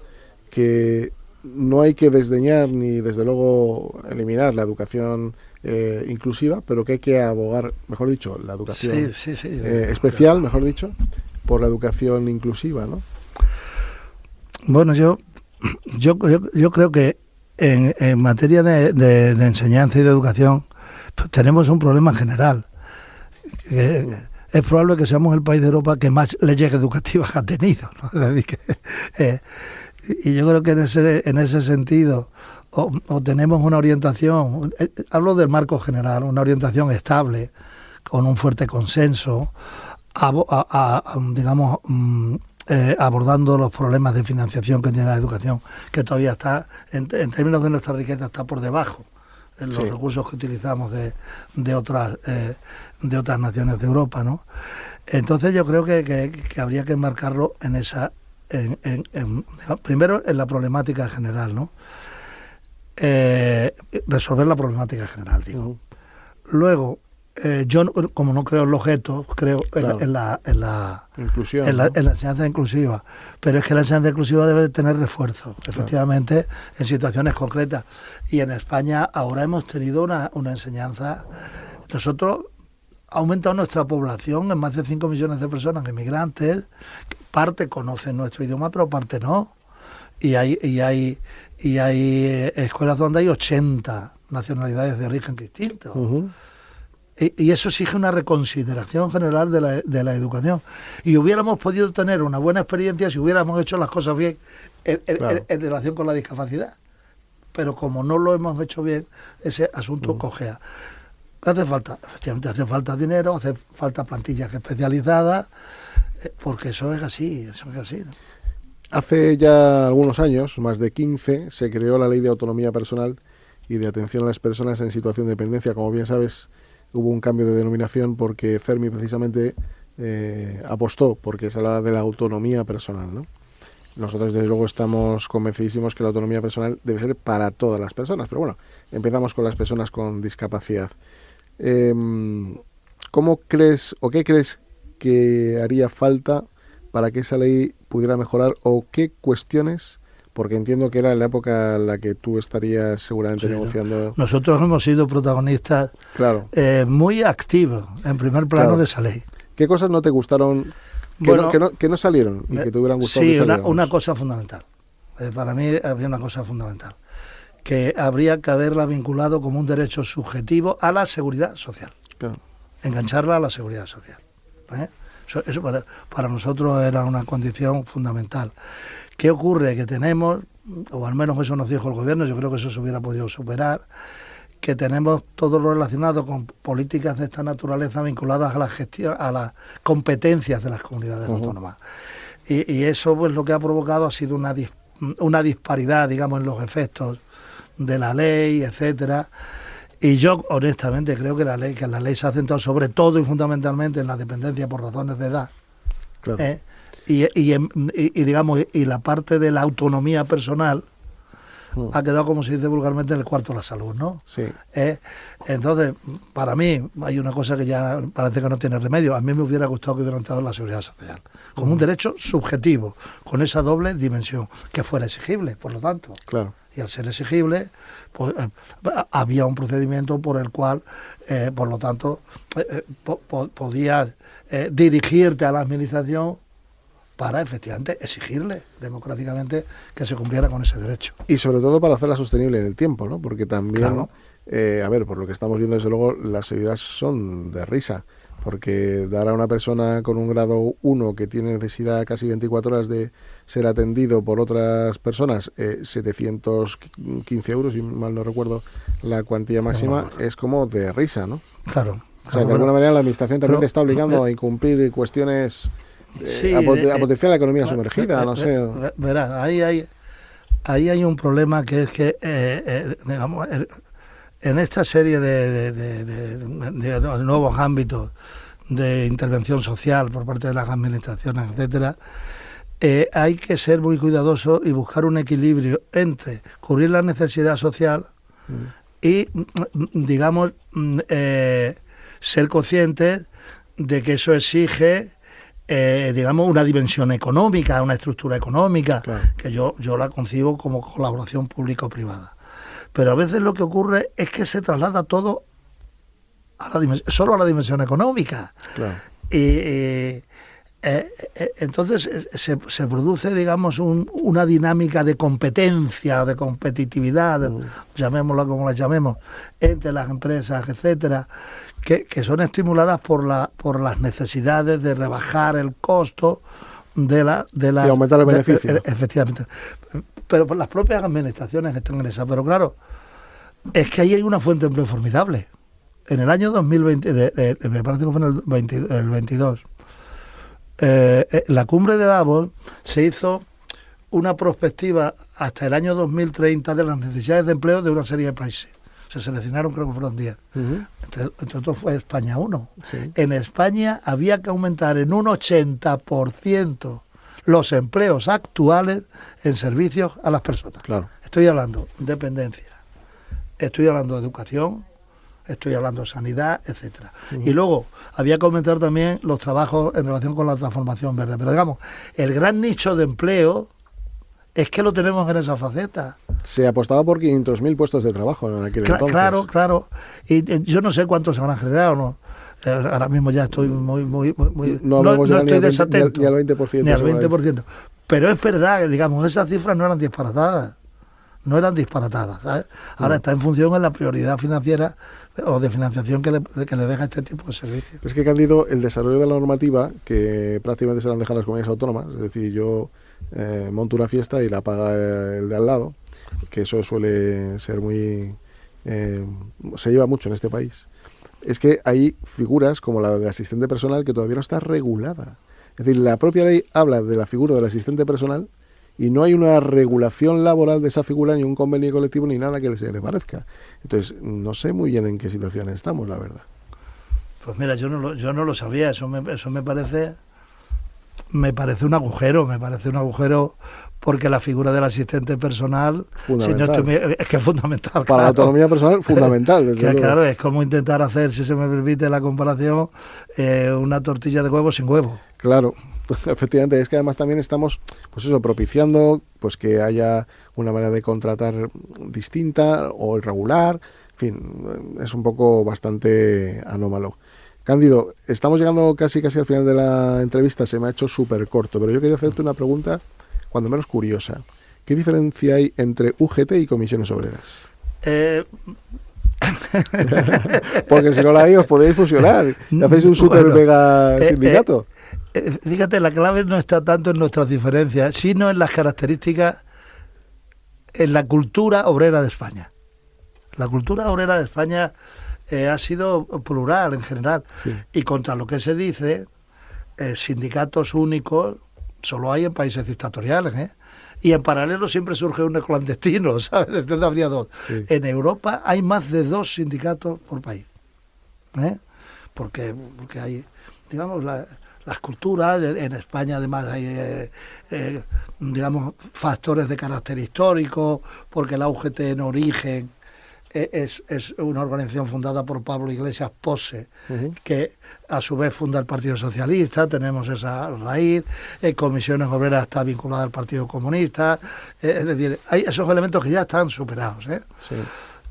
que no hay que desdeñar ni desde luego eliminar la educación inclusiva, pero que hay que abogar, mejor dicho, la educación especial, mejor dicho, por la educación inclusiva, ¿no? Bueno, yo creo que en materia de enseñanza y de educación pues, tenemos un problema general. Es probable que seamos el país de Europa que más leyes educativas ha tenido, ¿no? Es decir, y yo creo que en ese sentido o tenemos una orientación, hablo del marco general, una orientación estable, con un fuerte consenso, abordando los problemas de financiación que tiene la educación, que todavía está, en términos de nuestra riqueza, está por debajo en los recursos que utilizamos de otras naciones de Europa, ¿no? Entonces yo creo que habría que enmarcarlo en esa... primero en la problemática general, ¿no? Resolver la problemática general, digo. Luego, yo como no creo en los objetos, creo en la inclusión, en la enseñanza inclusiva, pero es que la enseñanza inclusiva debe de tener refuerzo, efectivamente, en situaciones concretas. Y en España ahora hemos tenido una enseñanza. Nosotros ha aumentado nuestra población en más de 5 millones de personas inmigrantes. Parte conocen nuestro idioma, pero parte no. Y hay escuelas donde hay 80 nacionalidades de origen distintos. Y eso exige una reconsideración general de la educación. Y hubiéramos podido tener una buena experiencia si hubiéramos hecho las cosas bien en relación con la discapacidad. Pero como no lo hemos hecho bien, ese asunto cojea. ¿Qué hace falta? Efectivamente, hace falta dinero, hace falta plantillas especializadas, porque eso es así, ¿no? Hace ya algunos años, más de 15, se creó la Ley de Autonomía Personal y de Atención a las Personas en Situación de Dependencia. Como bien sabes, hubo un cambio de denominación porque Fermi precisamente apostó porque se hablara de la autonomía personal, ¿no? Nosotros, desde luego, estamos convencidísimos que la autonomía personal debe ser para todas las personas. Pero bueno, empezamos con las personas con discapacidad. ¿Cómo crees o qué crees que haría falta para que esa ley pudiera mejorar, o qué cuestiones? Porque entiendo que era la época en la que tú estarías seguramente negociando. Nosotros hemos sido protagonistas, claro, muy activos en primer plano, de esa ley. ¿Qué cosas no te gustaron, que no salieron y que te hubieran gustado? Sí, que salieran? una cosa fundamental. Para mí había una cosa fundamental, que habría que haberla vinculado como un derecho subjetivo a la seguridad social. Claro. Engancharla a la seguridad social. Eso para nosotros era una condición fundamental. ¿Qué ocurre? Que tenemos, o al menos eso nos dijo el gobierno, yo creo que eso se hubiera podido superar, que tenemos todo lo relacionado con políticas de esta naturaleza vinculadas a la gestión, a las competencias de las comunidades autónomas. Y eso, pues, lo que ha provocado ha sido una disparidad, digamos, en los efectos de la ley, etcétera. Y yo, honestamente, creo que la ley se ha centrado sobre todo y fundamentalmente en la dependencia por razones de edad. Claro. Y la parte de la autonomía personal ha quedado, como se dice vulgarmente, en el cuarto de la salud, ¿no? Sí. Entonces, para mí, hay una cosa que ya parece que no tiene remedio. A mí me hubiera gustado que hubieran dado la seguridad social como un derecho subjetivo, con esa doble dimensión, que fuera exigible, por lo tanto. Claro. Y al ser exigible, pues, había un procedimiento por el cual, por lo tanto, podías dirigirte a la administración para efectivamente exigirle democráticamente que se cumpliera con ese derecho. Y sobre todo para hacerla sostenible en el tiempo, ¿no? Porque también, claro, por lo que estamos viendo, desde luego, las subidas son de risa. Porque dar a una persona con un grado 1 que tiene necesidad casi 24 horas de ser atendido por otras personas, 715 euros, si mal no recuerdo la cuantía máxima, es como de risa, ¿no? Claro. O sea, de alguna manera la administración también te está obligando a incumplir cuestiones, a potenciar la economía sumergida, no sé. Verás, ahí hay un problema, que es que, digamos, en esta serie de nuevos ámbitos de intervención social por parte de las administraciones, etcétera, hay que ser muy cuidadoso y buscar un equilibrio entre cubrir la necesidad social y, digamos, ser conscientes de que eso exige, digamos, una dimensión económica, una estructura económica, claro, que yo la concibo como colaboración público-privada. Pero a veces lo que ocurre es que se traslada todo solo a la dimensión económica. Claro. Entonces se produce, digamos, una dinámica de competencia, de competitividad, llamémosla como la llamemos, entre las empresas, etcétera, que son estimuladas por las necesidades de rebajar el costo de y aumentar el beneficio. Efectivamente. Pero por las propias administraciones están en esa. Pero claro, es que ahí hay una fuente de empleo formidable. En el año 2020, me parece que fue en el 22, la cumbre de Davos se hizo una prospectiva hasta el año 2030 de las necesidades de empleo de una serie de países. Se seleccionaron, creo que fueron 10. Entre otros fue España 1. Sí. En España había que aumentar en un 80% los empleos actuales en servicios a las personas. Claro. Estoy hablando de dependencia, estoy hablando de educación, estoy hablando de sanidad, etcétera. Y luego había que aumentar también los trabajos en relación con la transformación verde. Pero digamos, el gran nicho de empleo es que lo tenemos en esa faceta. Se apostaba por 500.000 puestos de trabajo en aquel entonces. Claro. Y yo no sé cuántos se van a generar o no. Ahora mismo ya estoy muy no estoy desatento. Ni al 20%. Ni al 20%. Pero es verdad que, digamos, esas cifras no eran disparatadas. ¿Sabes? Ahora está en función de la prioridad financiera o de financiación que le deja este tipo de servicios. Es que, Cándido, el desarrollo de la normativa, que prácticamente se la han dejado las comunidades autónomas, es decir, yo monto una fiesta y la paga el de al lado, que eso suele ser muy... se lleva mucho en este país. Es que hay figuras como la de asistente personal que todavía no está regulada. Es decir, la propia ley habla de la figura del asistente personal y no hay una regulación laboral de esa figura, ni un convenio colectivo, ni nada que se le parezca. Entonces, no sé muy bien en qué situación estamos, la verdad. Pues mira, yo no lo sabía, eso me parece me parece un agujero porque la figura del asistente personal es que es fundamental. Para la autonomía personal, fundamental. Desde luego. Claro, es como intentar hacer, si se me permite la comparación, una tortilla de huevo sin huevo. Claro, efectivamente, es que además también estamos, pues eso, propiciando pues que haya una manera de contratar distinta o irregular, en fin, es un poco bastante anómalo. Cándido, estamos llegando casi al final de la entrevista, se me ha hecho súper corto, pero yo quería hacerte una pregunta, cuando menos curiosa. ¿Qué diferencia hay entre UGT y comisiones obreras? Porque si no la hay, os podéis fusionar y hacéis un super mega sindicato. Fíjate, la clave no está tanto en nuestras diferencias, sino en las características, en la cultura obrera de España. La cultura obrera de España ha sido plural en general, sí. Y contra lo que se dice, sindicatos únicos solo hay en países dictatoriales, ¿eh? Y en paralelo siempre surge uno clandestino, ¿sabes? Entonces habría dos. Sí. En Europa hay más de 2 sindicatos por país, ¿eh? Porque hay, digamos, las culturas, en España además hay, digamos, factores de carácter histórico, porque la UGT en origen es una organización fundada por Pablo Iglesias Posse, que a su vez funda el Partido Socialista, tenemos esa raíz, Comisiones Obreras está vinculada al Partido Comunista, es decir, hay esos elementos que ya están superados, ¿eh?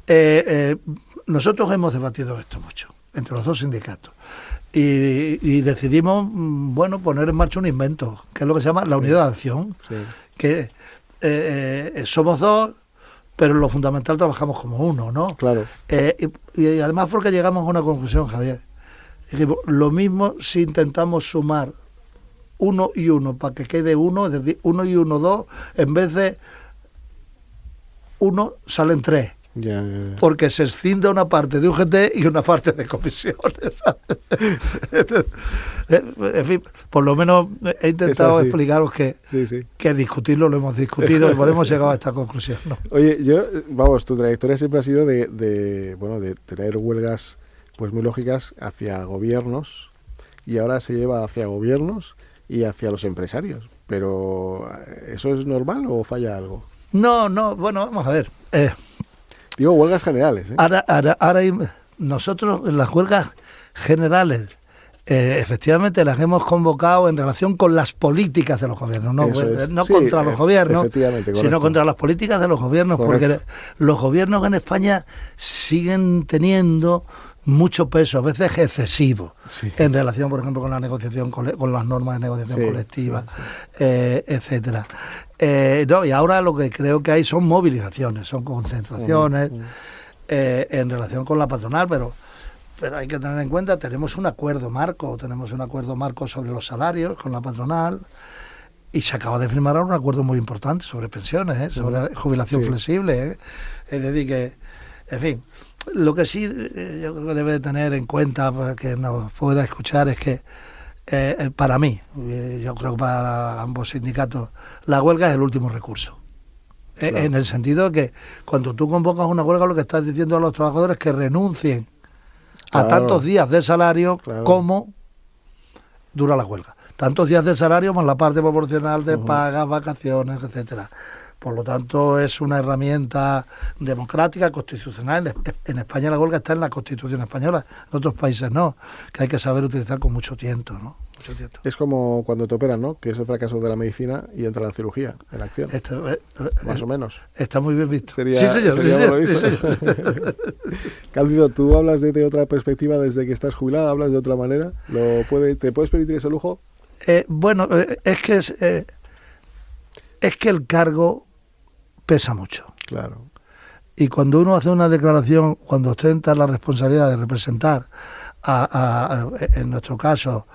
Sí. Nosotros hemos debatido esto mucho, entre los 2 sindicatos, y decidimos, bueno, poner en marcha un invento, que es lo que se llama la unidad de acción, sí. Que somos 2, pero en lo fundamental trabajamos como uno, ¿no? Claro. Y además porque llegamos a una conclusión, Javier. Lo mismo si intentamos sumar 1 y 1 para que quede 1, es decir, 1 y 1, 2, en vez de 1 salen 3. Ya. Porque se escinda una parte de UGT y una parte de comisiones. En fin, por lo menos he intentado explicaros que discutirlo lo hemos discitido y por hemos llegado a esta conclusión, ¿no? Oye, tu trayectoria siempre ha sido de tener huelgas pues muy lógicas hacia gobiernos, y ahora se lleva hacia gobiernos y hacia los empresarios. Pero ¿eso es normal o falla algo? No, bueno, vamos a ver. Digo, huelgas generales, ¿eh? Ahora nosotros en las huelgas generales, efectivamente las hemos convocado en relación con las políticas de los gobiernos, no contra los gobiernos, sino contra las políticas de los gobiernos, correcto. Porque los gobiernos en España siguen teniendo mucho peso, a veces excesivo, en relación, por ejemplo, con la negociación, con las normas de negociación colectiva, etcétera. Y ahora lo que creo que hay son movilizaciones, son concentraciones en relación con la patronal, pero hay que tener en cuenta, tenemos un acuerdo marco sobre los salarios con la patronal, y se acaba de firmar un acuerdo muy importante sobre pensiones, sobre jubilación flexible, es decir que, en fin, lo que sí yo creo que debe tener en cuenta para que nos pueda escuchar es que para mí, yo creo que para ambos sindicatos, la huelga es el último recurso. Claro. En el sentido de que cuando tú convocas una huelga, lo que estás diciendo a los trabajadores es que renuncien a tantos días de salario como dura la huelga. Tantos días de salario más la parte proporcional de pagas, vacaciones, etcétera. Por lo tanto, es una herramienta democrática, constitucional. En España la huelga está en la Constitución española, en otros países no, que hay que saber utilizar con mucho tiento, ¿no? Es como cuando te operan, ¿no? Que es el fracaso de la medicina y entra la cirugía en acción. Más o menos. Está muy bien visto. Sí, señor. Cándido, ¿tú hablas de otra perspectiva desde que estás jubilado? ¿Hablas de otra manera? ¿Te puedes permitir ese lujo? Bueno, es que el cargo pesa mucho. Claro. Y cuando uno hace una declaración, cuando ostenta la responsabilidad de representar en nuestro caso,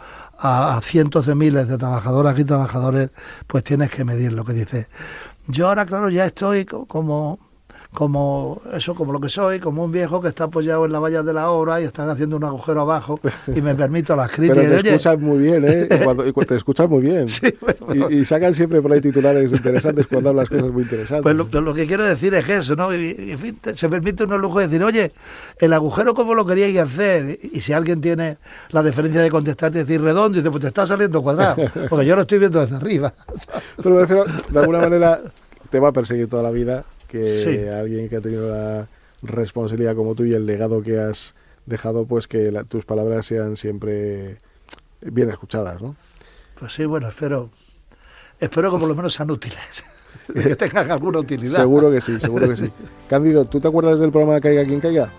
a cientos de miles de trabajadoras y trabajadores, pues tienes que medir lo que dices. Yo ahora, claro, ya estoy como como lo que soy, como un viejo que está apoyado en la valla de la obra y están haciendo un agujero abajo y me permito las críticas. Pero te escuchas muy bien, ¿eh? Te escuchas muy bien. Sí, bueno, y sacan siempre por ahí titulares interesantes cuando hablas cosas muy interesantes. Pues lo que quiero decir es eso, ¿no? Y en fin, se permite uno el lujo de decir, oye, el agujero ¿cómo lo queríais hacer? Y si alguien tiene la deferencia de contestarte y decir redondo, y dice, pues te está saliendo cuadrado, porque yo lo estoy viendo desde arriba. Pero me refiero, de alguna manera te va a perseguir toda la vida que Sí. alguien que ha tenido la responsabilidad como tú y el legado que has dejado, pues que tus palabras sean siempre bien escuchadas, ¿no? Pues sí, bueno, espero que por lo menos sean útiles, que tengan alguna utilidad. Seguro que sí, seguro que sí. Cándido, ¿tú te acuerdas del programa Caiga quien caiga?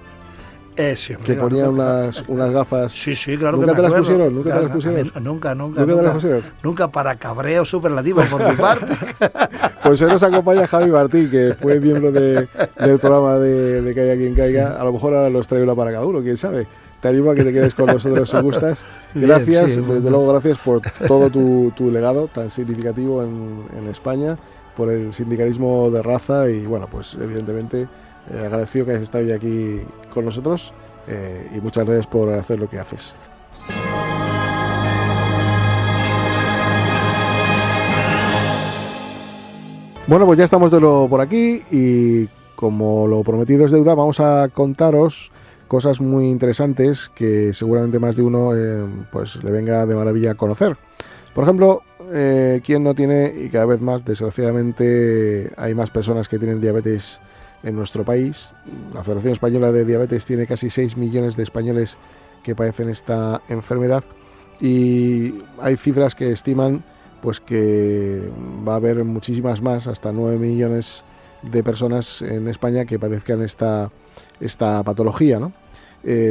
Sí, hombre, Que claro, ponía claro. unas gafas. Sí, sí, claro ¿Nunca que te me las acuerdo. pusieron? ¿Nunca te Claro, las pusieron? a mí nunca, ¿Nunca te las pusieron? nunca, para cabreo superlativo por mi parte. Pues hoy nos acompaña Javi Martín, que fue miembro del programa de Caiga quien caiga. A lo mejor ahora los traigo una para cada uno, quién sabe. Te animo a que te quedes con nosotros si gustas. Bien, Gracias, sí, desde luego gracias por todo tu legado tan significativo en España, por el sindicalismo de raza y bueno, pues evidentemente agradecido que hayas estado hoy aquí con nosotros y muchas gracias por hacer lo que haces. Bueno, pues ya estamos de nuevo por aquí y como lo prometido es deuda, vamos a contaros cosas muy interesantes que seguramente más de uno pues le venga de maravilla a conocer. Por ejemplo, ¿quién no tiene, y cada vez más, desgraciadamente, hay más personas que tienen diabetes en nuestro país? La Federación Española de Diabetes tiene casi 6 millones de españoles que padecen esta enfermedad y hay cifras que estiman pues que va a haber muchísimas más, hasta 9 millones de personas en España que padezcan esta patología, ¿no?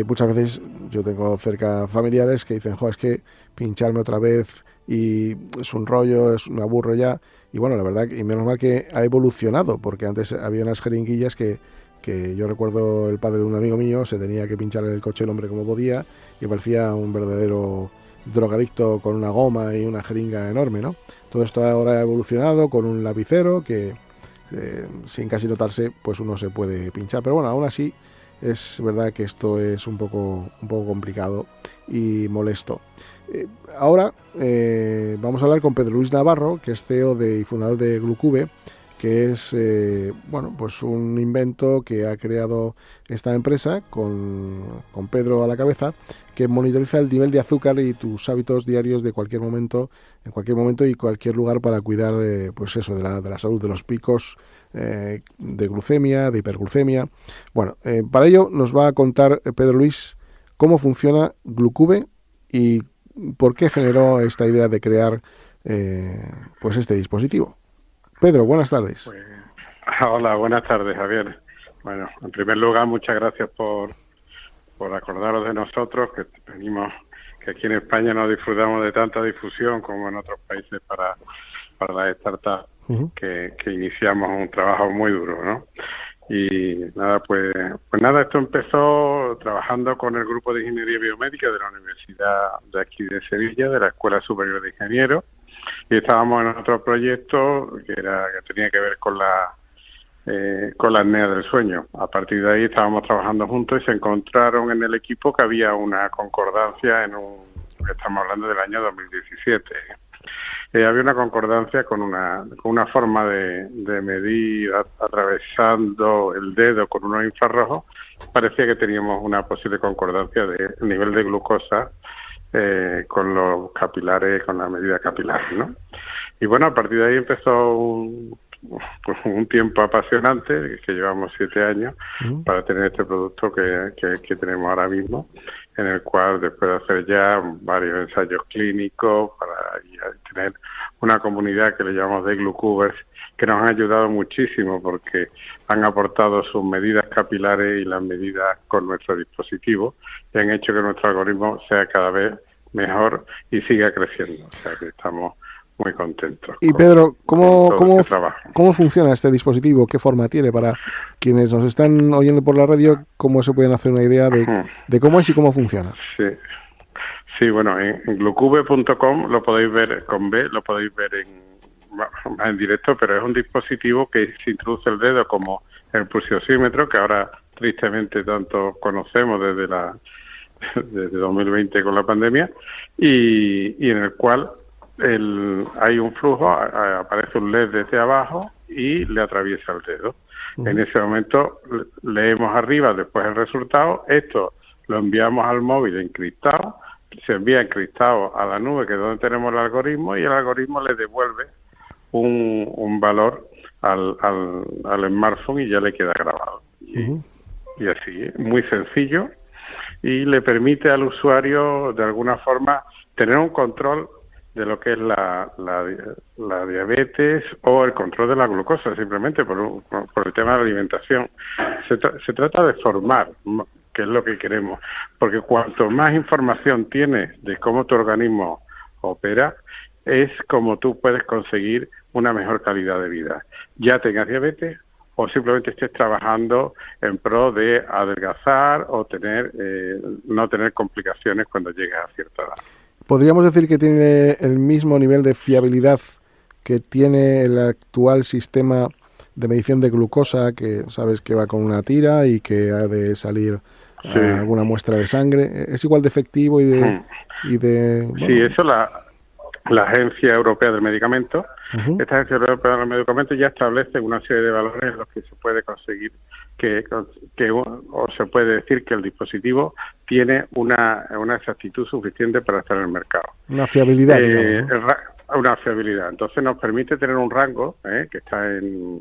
Muchas veces yo tengo cerca familiares que dicen, es que pincharme otra vez y es un rollo, me aburro ya. Y bueno, la verdad, y menos mal que ha evolucionado, porque antes había unas jeringuillas que yo recuerdo, el padre de un amigo mío se tenía que pinchar en el coche el hombre como podía y parecía un verdadero drogadicto con una goma y una jeringa enorme, ¿no? Todo esto ahora ha evolucionado con un lapicero que sin casi notarse pues uno se puede pinchar, pero bueno, aún así es verdad que esto es un poco complicado y molesto. Ahora vamos a hablar con Pedro Luis Navarro, que es CEO y fundador de Glucube, que es pues un invento que ha creado esta empresa con Pedro a la cabeza, que monitoriza el nivel de azúcar y tus hábitos diarios de en cualquier momento y cualquier lugar para cuidar de la salud, de los picos de glucemia, de hiperglucemia. Bueno, para ello nos va a contar Pedro Luis cómo funciona Glucube y por qué generó esta idea de crear pues este dispositivo. Pedro, buenas tardes. Hola, buenas tardes, Javier. Bueno, en primer lugar, muchas gracias por acordaros de nosotros, que aquí en España no disfrutamos de tanta difusión como en otros países para las startups, que iniciamos un trabajo muy duro, ¿no? Y nada, pues nada, esto empezó trabajando con el grupo de Ingeniería Biomédica de la Universidad de aquí de Sevilla, de la Escuela Superior de Ingenieros, y estábamos en otro proyecto que tenía que ver con la apnea del sueño. A partir de ahí estábamos trabajando juntos y se encontraron en el equipo que había una concordancia estamos hablando del año 2017. Había una concordancia con una forma de medir atravesando el dedo con unos infrarrojos. Parecía que teníamos una posible concordancia del nivel de glucosa con los capilares, con la medida capilar, ¿no? Y bueno, a partir de ahí empezó un tiempo apasionante, que llevamos 7 años, para tener este producto que tenemos ahora mismo, en el cual después de hacer ya varios ensayos clínicos, para tener una comunidad que le llamamos de Glucubers, que nos han ayudado muchísimo porque han aportado sus medidas capilares y las medidas con nuestro dispositivo y han hecho que nuestro algoritmo sea cada vez mejor y siga creciendo. O sea que estamos muy contentos. Y Pedro, ¿cómo funciona este dispositivo? ¿Qué forma tiene? Para quienes nos están oyendo por la radio, ¿cómo se pueden hacer una idea de cómo es y cómo funciona? Sí, bueno, en glucube.com lo podéis ver con B, lo podéis ver más en directo, pero es un dispositivo que se introduce el dedo como el pulsiosímetro, que ahora tristemente tanto conocemos desde 2020 con la pandemia, y en el cual hay un flujo, aparece un LED desde abajo y le atraviesa el dedo. En ese momento leemos arriba después el resultado, esto lo enviamos al móvil encriptado, se envía encriptado a la nube, que es donde tenemos el algoritmo, y el algoritmo le devuelve un valor al smartphone y ya le queda grabado. Y así, muy sencillo, y le permite al usuario de alguna forma tener un control de lo que es la diabetes o el control de la glucosa, simplemente por el tema de la alimentación. Se trata de formar, que es lo que queremos, porque cuanto más información tienes de cómo tu organismo opera, es como tú puedes conseguir una mejor calidad de vida. Ya tengas diabetes o simplemente estés trabajando en pro de adelgazar o no tener complicaciones cuando llegues a cierta edad. ¿Podríamos decir que tiene el mismo nivel de fiabilidad que tiene el actual sistema de medición de glucosa, que sabes que va con una tira y que ha de salir alguna muestra de sangre? ¿Es igual de efectivo y de bueno? Sí, eso la Agencia Europea del Medicamento, esta Agencia Europea del Medicamento ya establece una serie de valores en los que se puede conseguir o se puede decir que el dispositivo tiene una exactitud suficiente para estar en el mercado. Una fiabilidad, digamos, ¿no? Una fiabilidad. Entonces nos permite tener un rango que está en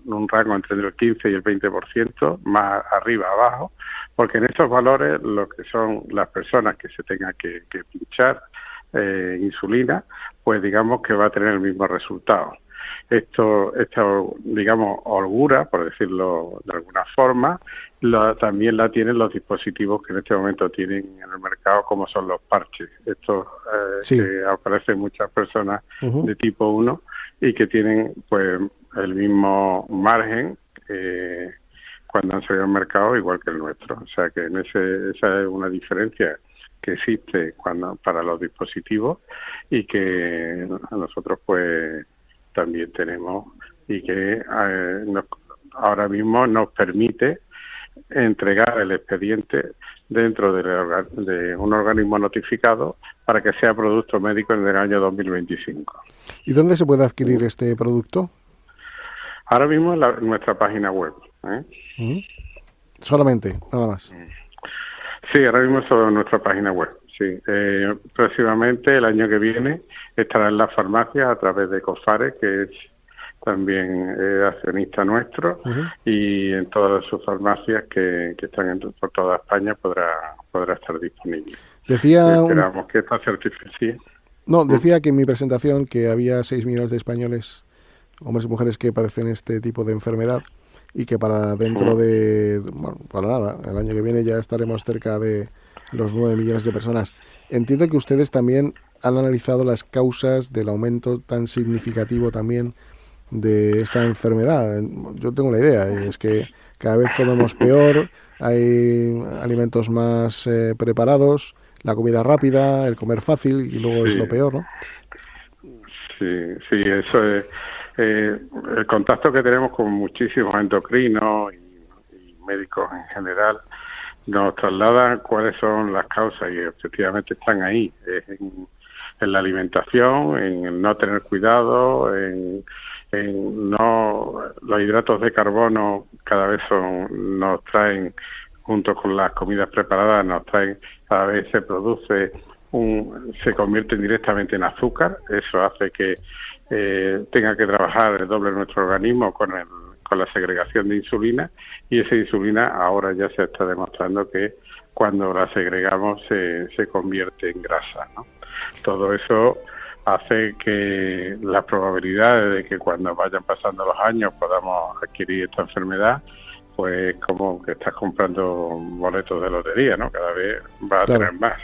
un rango entre el 15 y el 20%, más arriba, abajo, porque en estos valores lo que son las personas que se tengan que pinchar insulina, pues digamos que va a tener el mismo resultado. Esta, digamos, holgura, por decirlo de alguna forma, también la tienen los dispositivos que en este momento tienen en el mercado, como son los parches. Estos que aparecen muchas personas de tipo 1 y que tienen pues el mismo margen cuando han salido al mercado, igual que el nuestro. O sea que esa es una diferencia que existe para los dispositivos y que nosotros pues también tenemos, y que ahora mismo nos permite entregar el expediente dentro de un organismo notificado para que sea producto médico en el año 2025. ¿Y dónde se puede adquirir este producto? Ahora mismo en nuestra página web. Solamente, nada más. Sí, ahora mismo sobre nuestra página web. Sí, próximamente el año que viene estará en las farmacias a través de Cofare, que es también accionista nuestro, y en todas sus farmacias que están por toda España podrá estar disponible. Esperamos que esta certificación. No, decía que en mi presentación que había 6 millones de españoles, hombres y mujeres, que padecen este tipo de enfermedad, y que para dentro de, bueno, para nada, el año que viene ya estaremos cerca de los 9 millones de personas. Entiendo que ustedes también han analizado las causas del aumento tan significativo también de esta enfermedad. Yo tengo una idea, y es que cada vez comemos peor, hay alimentos más preparados, la comida rápida, el comer fácil, y luego es lo peor, ¿no? Sí, eso es. El contacto que tenemos con muchísimos endocrinos y médicos en general nos trasladan cuáles son las causas, y efectivamente están ahí, en la alimentación, en el no tener cuidado, en los hidratos de carbono cada vez nos traen, junto con las comidas preparadas, cada vez se produce se convierten directamente en azúcar. Eso hace que tenga que trabajar el doble nuestro organismo con la segregación de insulina, y esa insulina ahora ya se está demostrando que cuando la segregamos se convierte en grasa, ¿no? Todo eso hace que las probabilidades de que cuando vayan pasando los años podamos adquirir esta enfermedad, pues como que estás comprando boletos de lotería, ¿no? Cada vez va a tener más.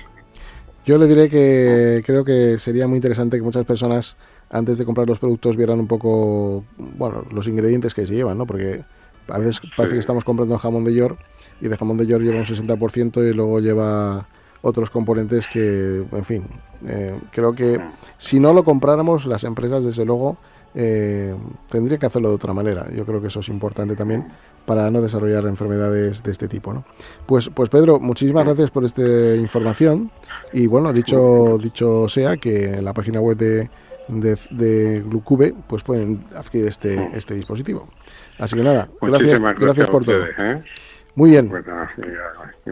Yo le diré que creo que sería muy interesante que muchas personas, antes de comprar los productos, vieran un poco, bueno, los ingredientes que se llevan, ¿no? Porque a veces parece que estamos comprando jamón de York, y de jamón de York lleva un 60% y luego lleva otros componentes que, en fin, creo que si no lo compráramos, las empresas, desde luego, tendrían que hacerlo de otra manera. Yo creo que eso es importante también para no desarrollar enfermedades de este tipo, ¿no? Pues Pedro, muchísimas gracias por esta información. Y bueno, dicho sea que en la página web de Glucube pues pueden adquirir este dispositivo. Así que nada, gracias por todo. Muy bien.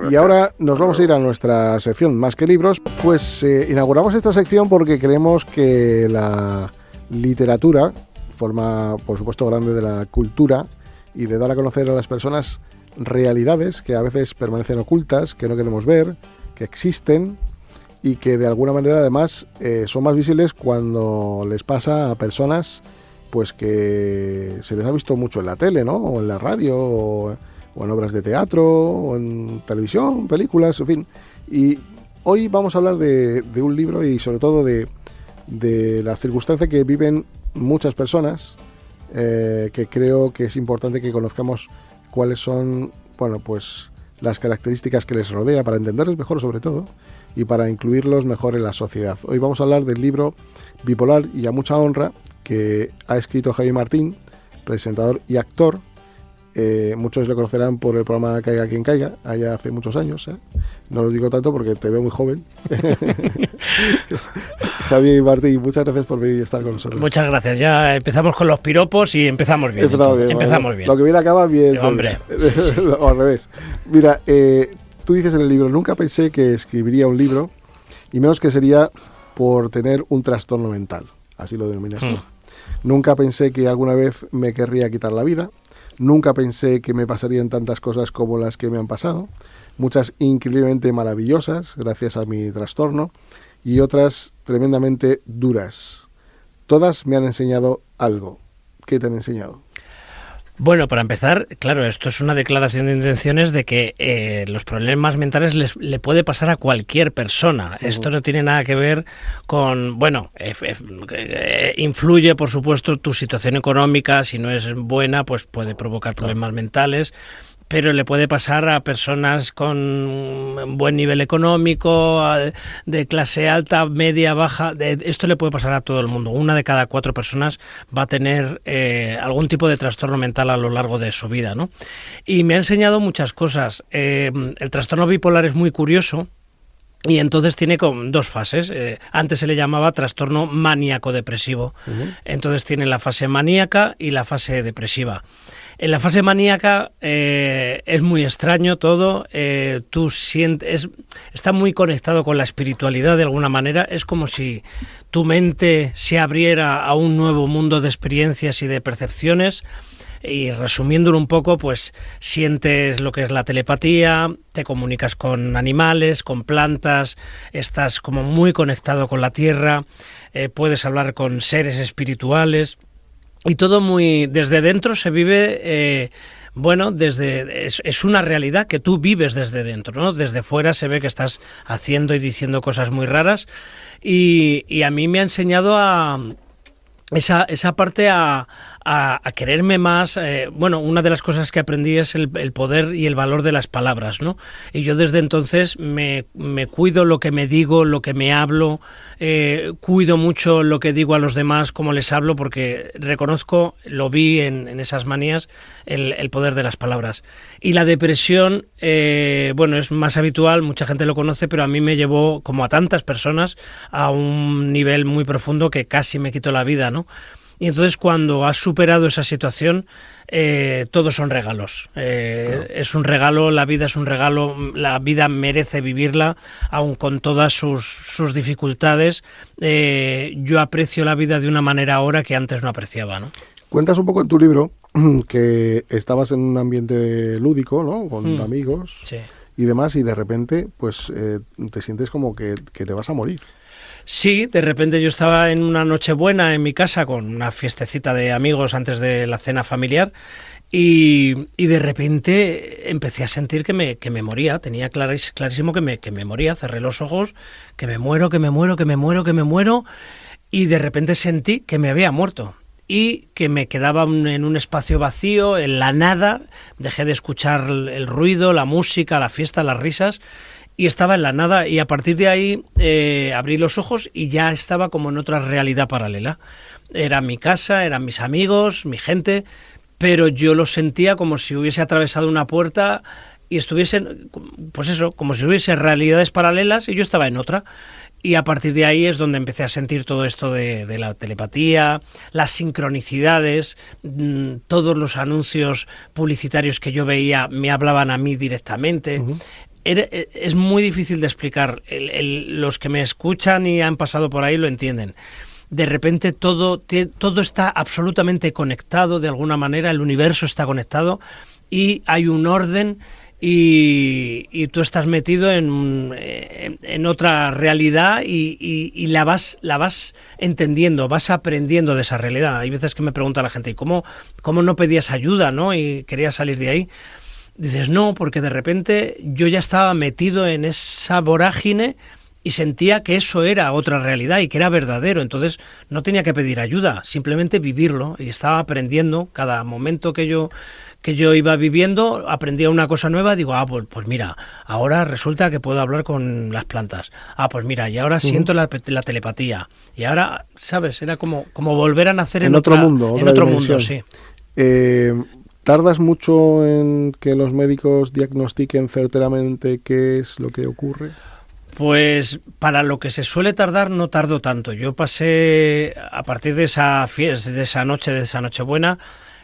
Y ahora nos vamos a ir a nuestra sección Más que Libros. Pues inauguramos esta sección porque creemos que la literatura forma, por supuesto, grande de la cultura y de dar a conocer a las personas realidades que a veces permanecen ocultas, que no queremos ver, que existen y que de alguna manera además son más visibles cuando les pasa a personas pues que se les ha visto mucho en la tele, ¿no? O en la radio, o en obras de teatro, o en televisión, películas, en fin. Y hoy vamos a hablar de un libro y sobre todo de la circunstancia que viven muchas personas, que creo que es importante que conozcamos cuáles son, bueno, pues las características que les rodea para entenderles mejor, sobre todo, y para incluirlos mejor en la sociedad. Hoy vamos a hablar del libro Bipolar y a mucha honra, que ha escrito Javier Martín, presentador y actor. Muchos le conocerán por el programa Caiga quien caiga, allá hace muchos años. No lo digo tanto porque te veo muy joven. Javier Martín, muchas gracias por venir y estar con nosotros. Muchas gracias. Ya empezamos con los piropos y empezamos bien. Empezamos bien. Lo que viene acaba bien. Hombre. Sí. O al revés. Mira, tú dices en el libro, nunca pensé que escribiría un libro, y menos que sería por tener un trastorno mental. Así lo denominas tú. Nunca pensé que alguna vez me querría quitar la vida. Nunca pensé que me pasarían tantas cosas como las que me han pasado, muchas increíblemente maravillosas gracias a mi trastorno y otras tremendamente duras. Todas me han enseñado algo. ¿Qué te han enseñado? Bueno, para empezar, claro, esto es una declaración de intenciones de que los problemas mentales le puede pasar a cualquier persona. Esto no tiene nada que ver con, bueno, influye, por supuesto, tu situación económica. Si no es buena, pues puede provocar problemas mentales. Pero le puede pasar a personas con buen nivel económico, de clase alta, media, baja. Esto le puede pasar a todo el mundo. 1 de cada 4 personas va a tener algún tipo de trastorno mental a lo largo de su vida, ¿no? Y me ha enseñado muchas cosas. El trastorno bipolar es muy curioso. Y entonces tiene como 2 fases. Antes se le llamaba trastorno maníaco-depresivo. Entonces tiene la fase maníaca y la fase depresiva. En la fase maníaca es muy extraño todo. Tú sientes, está muy conectado con la espiritualidad de alguna manera. Es como si tu mente se abriera a un nuevo mundo de experiencias y de percepciones. Y resumiéndolo un poco, pues sientes lo que es la telepatía, te comunicas con animales, con plantas, estás como muy conectado con la tierra, puedes hablar con seres espirituales y todo muy desde dentro se vive. Bueno, es una realidad que tú vives desde dentro, ¿no? Desde fuera se ve que estás haciendo y diciendo cosas muy raras y a mí me ha enseñado a esa parte a quererme más. Bueno, una de las cosas que aprendí es el poder y el valor de las palabras, ¿no? Y yo desde entonces me cuido lo que me digo, lo que me hablo, cuido mucho lo que digo a los demás, cómo les hablo, porque reconozco, lo vi en esas manías, el poder de las palabras. Y la depresión, bueno, es más habitual, mucha gente lo conoce, pero a mí me llevó, como a tantas personas, a un nivel muy profundo que casi me quitó la vida, ¿no? Y entonces cuando has superado esa situación, todos son regalos. Es un regalo, la vida es un regalo, la vida merece vivirla, aun con todas sus dificultades. Yo aprecio la vida de una manera ahora que antes no apreciaba, ¿no? Cuentas un poco en tu libro que estabas en un ambiente lúdico, ¿no? Con amigos, sí, y demás, y de repente pues te sientes como que te vas a morir. Sí, de repente yo estaba en una Nochebuena en mi casa con una fiestecita de amigos antes de la cena familiar y de repente empecé a sentir que me moría. Tenía clarísimo que me moría. Cerré los ojos, que me muero y de repente sentí que me había muerto y que me quedaba en un espacio vacío, en la nada. Dejé de escuchar el ruido, la música, la fiesta, las risas. y estaba en la nada, y a partir de ahí abrí los ojos y ya estaba como en otra realidad paralela. Era mi casa, eran mis amigos, mi gente, pero yo lo sentía como si hubiese atravesado una puerta y estuviesen, pues eso, como si hubiese realidades paralelas y yo estaba en otra. Y a partir de ahí es donde empecé a sentir todo esto de la telepatía, las sincronicidades, todos los anuncios publicitarios que yo veía me hablaban a mí directamente. Ujú. Es muy difícil de explicar. Los que me escuchan y han pasado por ahí lo entienden. De repente todo está absolutamente conectado de alguna manera, el universo está conectado y hay un orden y tú estás metido en otra realidad y la vas entendiendo, vas aprendiendo de esa realidad. Hay veces que me pregunta la gente, ¿y cómo no pedías ayuda, no? Y querías salir de ahí. Dices, no, porque de repente yo ya estaba metido en esa vorágine y sentía que eso era otra realidad y que era verdadero. Entonces no tenía que pedir ayuda, simplemente vivirlo. Y estaba aprendiendo cada momento que yo iba viviendo, aprendía una cosa nueva. Digo, pues mira, ahora resulta que puedo hablar con las plantas. Pues mira, y ahora siento la telepatía. Y ahora, ¿sabes? Era como volver a nacer en otro mundo. En otro mundo, sí. ¿Tardas mucho en que los médicos diagnostiquen certeramente qué es lo que ocurre? Pues para lo que se suele tardar no tardo tanto. Yo pasé, a partir de esa fiesta, de esa Nochebuena,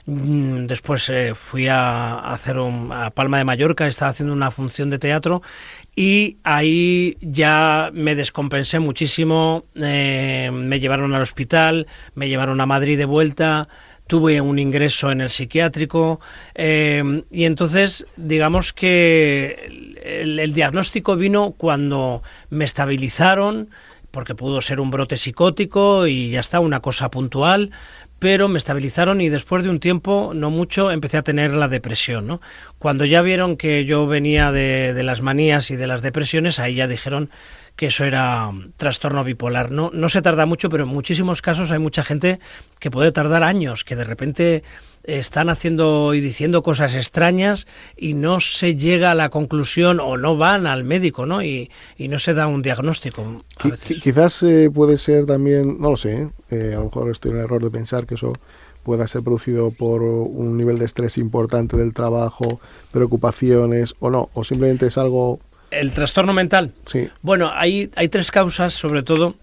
después fui a hacer a Palma de Mallorca, estaba haciendo una función de teatro y ahí ya me descompensé muchísimo, me llevaron al hospital, me llevaron a Madrid de vuelta. Tuve un ingreso en el psiquiátrico y entonces digamos que el diagnóstico vino cuando me estabilizaron, porque pudo ser un brote psicótico y ya está, una cosa puntual, pero me estabilizaron y después de un tiempo, no mucho, empecé a tener la depresión, ¿no? Cuando ya vieron que yo venía de las manías y de las depresiones, ahí ya dijeron que eso era trastorno bipolar. No se tarda mucho, pero en muchísimos casos hay mucha gente que puede tardar años, que de repente están haciendo y diciendo cosas extrañas y no se llega a la conclusión o no van al médico, ¿no? Y no se da un diagnóstico a veces. Quizás puede ser también, no lo sé, a lo mejor estoy en el error de pensar que eso pueda ser producido por un nivel de estrés importante del trabajo, preocupaciones o no, o simplemente es algo... ¿El trastorno mental? Sí. Bueno, hay tres causas, sobre todo,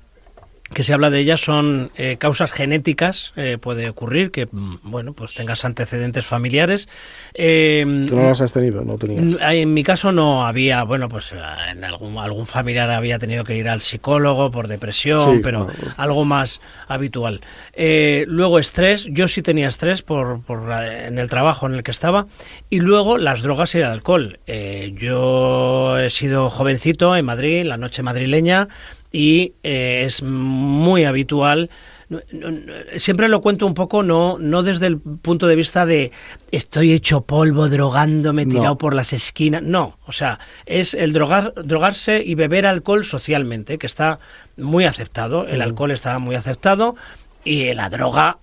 que se habla de ellas, son causas genéticas, puede ocurrir que, bueno, pues tengas antecedentes familiares. ¿Tú no las has tenido? No tenías. En mi caso no había, bueno, pues en algún familiar había tenido que ir al psicólogo por depresión, Sí, pero claro. algo más habitual. Luego estrés, yo sí tenía estrés en el trabajo en el que estaba, y luego las drogas y el alcohol. Yo he sido jovencito en Madrid, la noche madrileña, y es muy habitual. Siempre lo cuento un poco, no desde el punto de vista de estoy hecho polvo drogándome, tirado por las esquinas. No, o sea, es el drogarse y beber alcohol socialmente, que está muy aceptado. El alcohol está muy aceptado y la droga,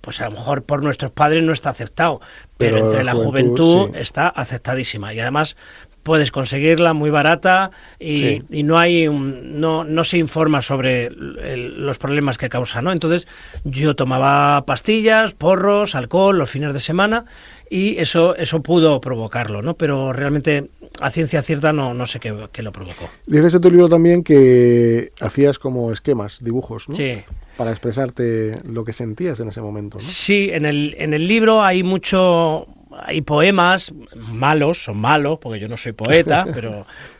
pues a lo mejor por nuestros padres no está aceptado, pero entre la juventud sí está aceptadísima. Y además puedes conseguirla muy barata y no hay no se informa sobre los problemas que causa, ¿no? Entonces yo tomaba pastillas, porros, alcohol los fines de semana y eso pudo provocarlo, ¿no? Pero realmente a ciencia cierta no sé qué lo provocó. Dices en tu libro también que hacías como esquemas, dibujos, ¿no? Sí. Para expresarte lo que sentías en ese momento, ¿no? Sí, en el libro hay poemas malos, son malos, porque yo no soy poeta,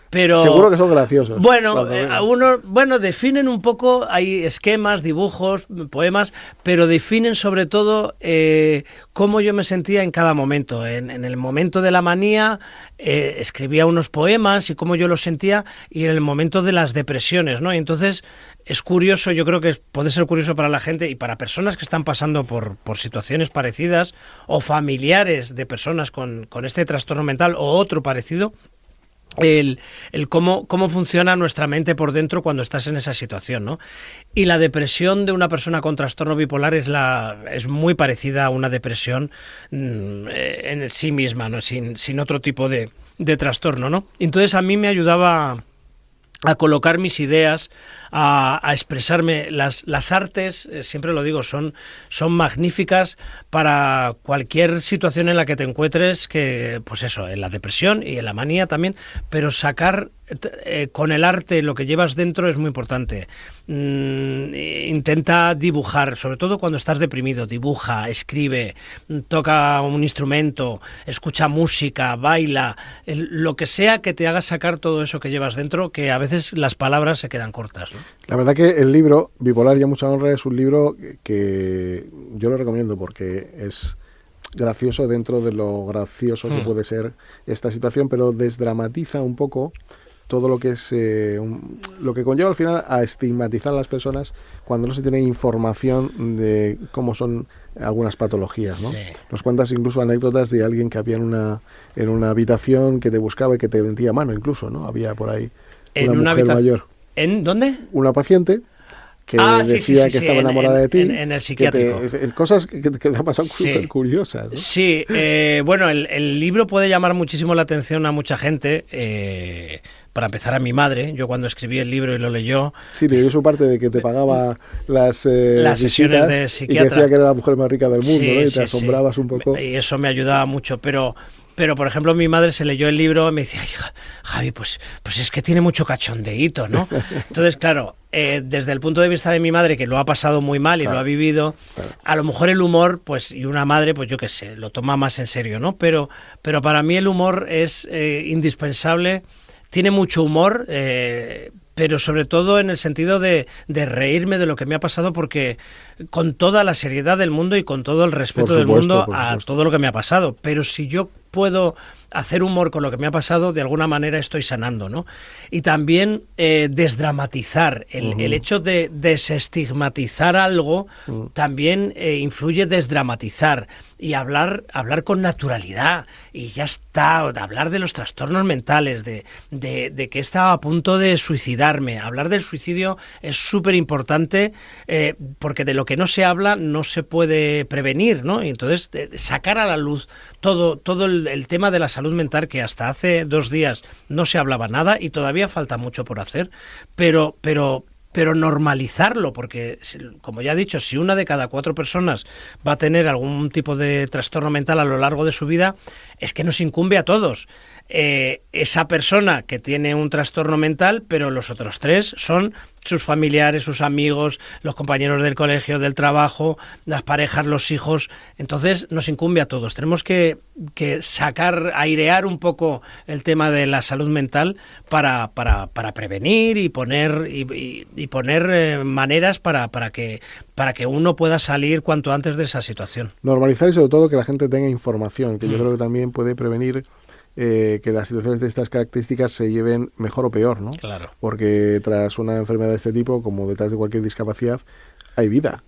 pero seguro que son graciosos. Bueno, definen un poco, hay esquemas, dibujos, poemas, pero definen sobre todo cómo yo me sentía en cada momento. En el momento de la manía escribía unos poemas y cómo yo los sentía, y en el momento de las depresiones, ¿no? Y entonces es curioso, yo creo que puede ser curioso para la gente y para personas que están pasando por situaciones parecidas o familiares de personas con este trastorno mental o otro parecido, el cómo funciona nuestra mente por dentro cuando estás en esa situación, ¿no? Y la depresión de una persona con trastorno bipolar es muy parecida a una depresión en sí misma, ¿no? Sin otro tipo de de trastorno, ¿no? Entonces a mí me ayudaba a colocar mis ideas, a expresarme. Las artes, siempre lo digo, son magníficas para cualquier situación en la que te encuentres, que pues eso, en la depresión y en la manía también, pero sacar con el arte lo que llevas dentro es muy importante. Intenta dibujar, sobre todo cuando estás deprimido, dibuja, escribe, toca un instrumento, escucha música, baila, lo que sea que te haga sacar todo eso que llevas dentro, que a veces las palabras se quedan cortas, ¿no? La verdad que el libro, Bipolar y a mucha honra, es un libro que yo lo recomiendo porque es gracioso dentro de lo gracioso que puede ser esta situación, pero desdramatiza un poco todo lo que es lo que conlleva al final a estigmatizar a las personas cuando no se tiene información de cómo son algunas patologías, ¿no? Sí. Nos cuentas incluso anécdotas de alguien que había en una habitación que te buscaba y que te vendía mano incluso, ¿no? Había por ahí una mujer mayor. ¿En dónde? Una paciente que decía que estaba enamorada de ti. En el psiquiátrico. Cosas que te han pasado súper curiosas, ¿no? Sí, bueno, el libro puede llamar muchísimo la atención a mucha gente. Para empezar, a mi madre, yo cuando escribí el libro y lo leyó... Sí, leyó su parte de que te pagaba las sesiones de psiquiatra. Y que decía que era la mujer más rica del mundo, ¿no? Y te asombrabas un poco. Y eso me ayudaba mucho, pero por ejemplo, mi madre se leyó el libro y me decía, Javi, pues es que tiene mucho cachondeíto, ¿no? Entonces, claro, desde el punto de vista de mi madre, que lo ha pasado muy mal y lo ha vivido, a lo mejor el humor, pues, y una madre, pues yo qué sé, lo toma más en serio, ¿no? Pero para mí el humor es indispensable. Tiene mucho humor, pero sobre todo en el sentido de reírme de lo que me ha pasado, porque con toda la seriedad del mundo y con todo el respeto del mundo a todo lo que me ha pasado. Pero si yo puedo hacer humor con lo que me ha pasado, de alguna manera estoy sanando, ¿no? Y también desdramatizar. El hecho de desestigmatizar algo también influye desdramatizar y hablar con naturalidad. Y ya está, hablar de los trastornos mentales, de que estaba a punto de suicidarme. Hablar del suicidio es súper importante porque de lo que no se habla no se puede prevenir, ¿no? Y entonces sacar a la luz todo el tema de la salud mental, que hasta hace 2 días no se hablaba nada y todavía falta mucho por hacer, pero normalizarlo, porque, como ya he dicho, si 1 de cada 4 personas va a tener algún tipo de trastorno mental a lo largo de su vida, es que nos incumbe a todos. Esa persona que tiene un trastorno mental, pero los otros 3 son sus familiares, sus amigos, los compañeros del colegio, del trabajo, las parejas, los hijos. Entonces nos incumbe a todos. Tenemos que airear un poco el tema de la salud mental para prevenir y poner maneras para que uno pueda salir cuanto antes de esa situación. Normalizar y sobre todo que la gente tenga información, que yo creo que también puede prevenir que las situaciones de estas características se lleven mejor o peor, ¿no? Claro. Porque tras una enfermedad de este tipo, como detrás de cualquier discapacidad, hay vida.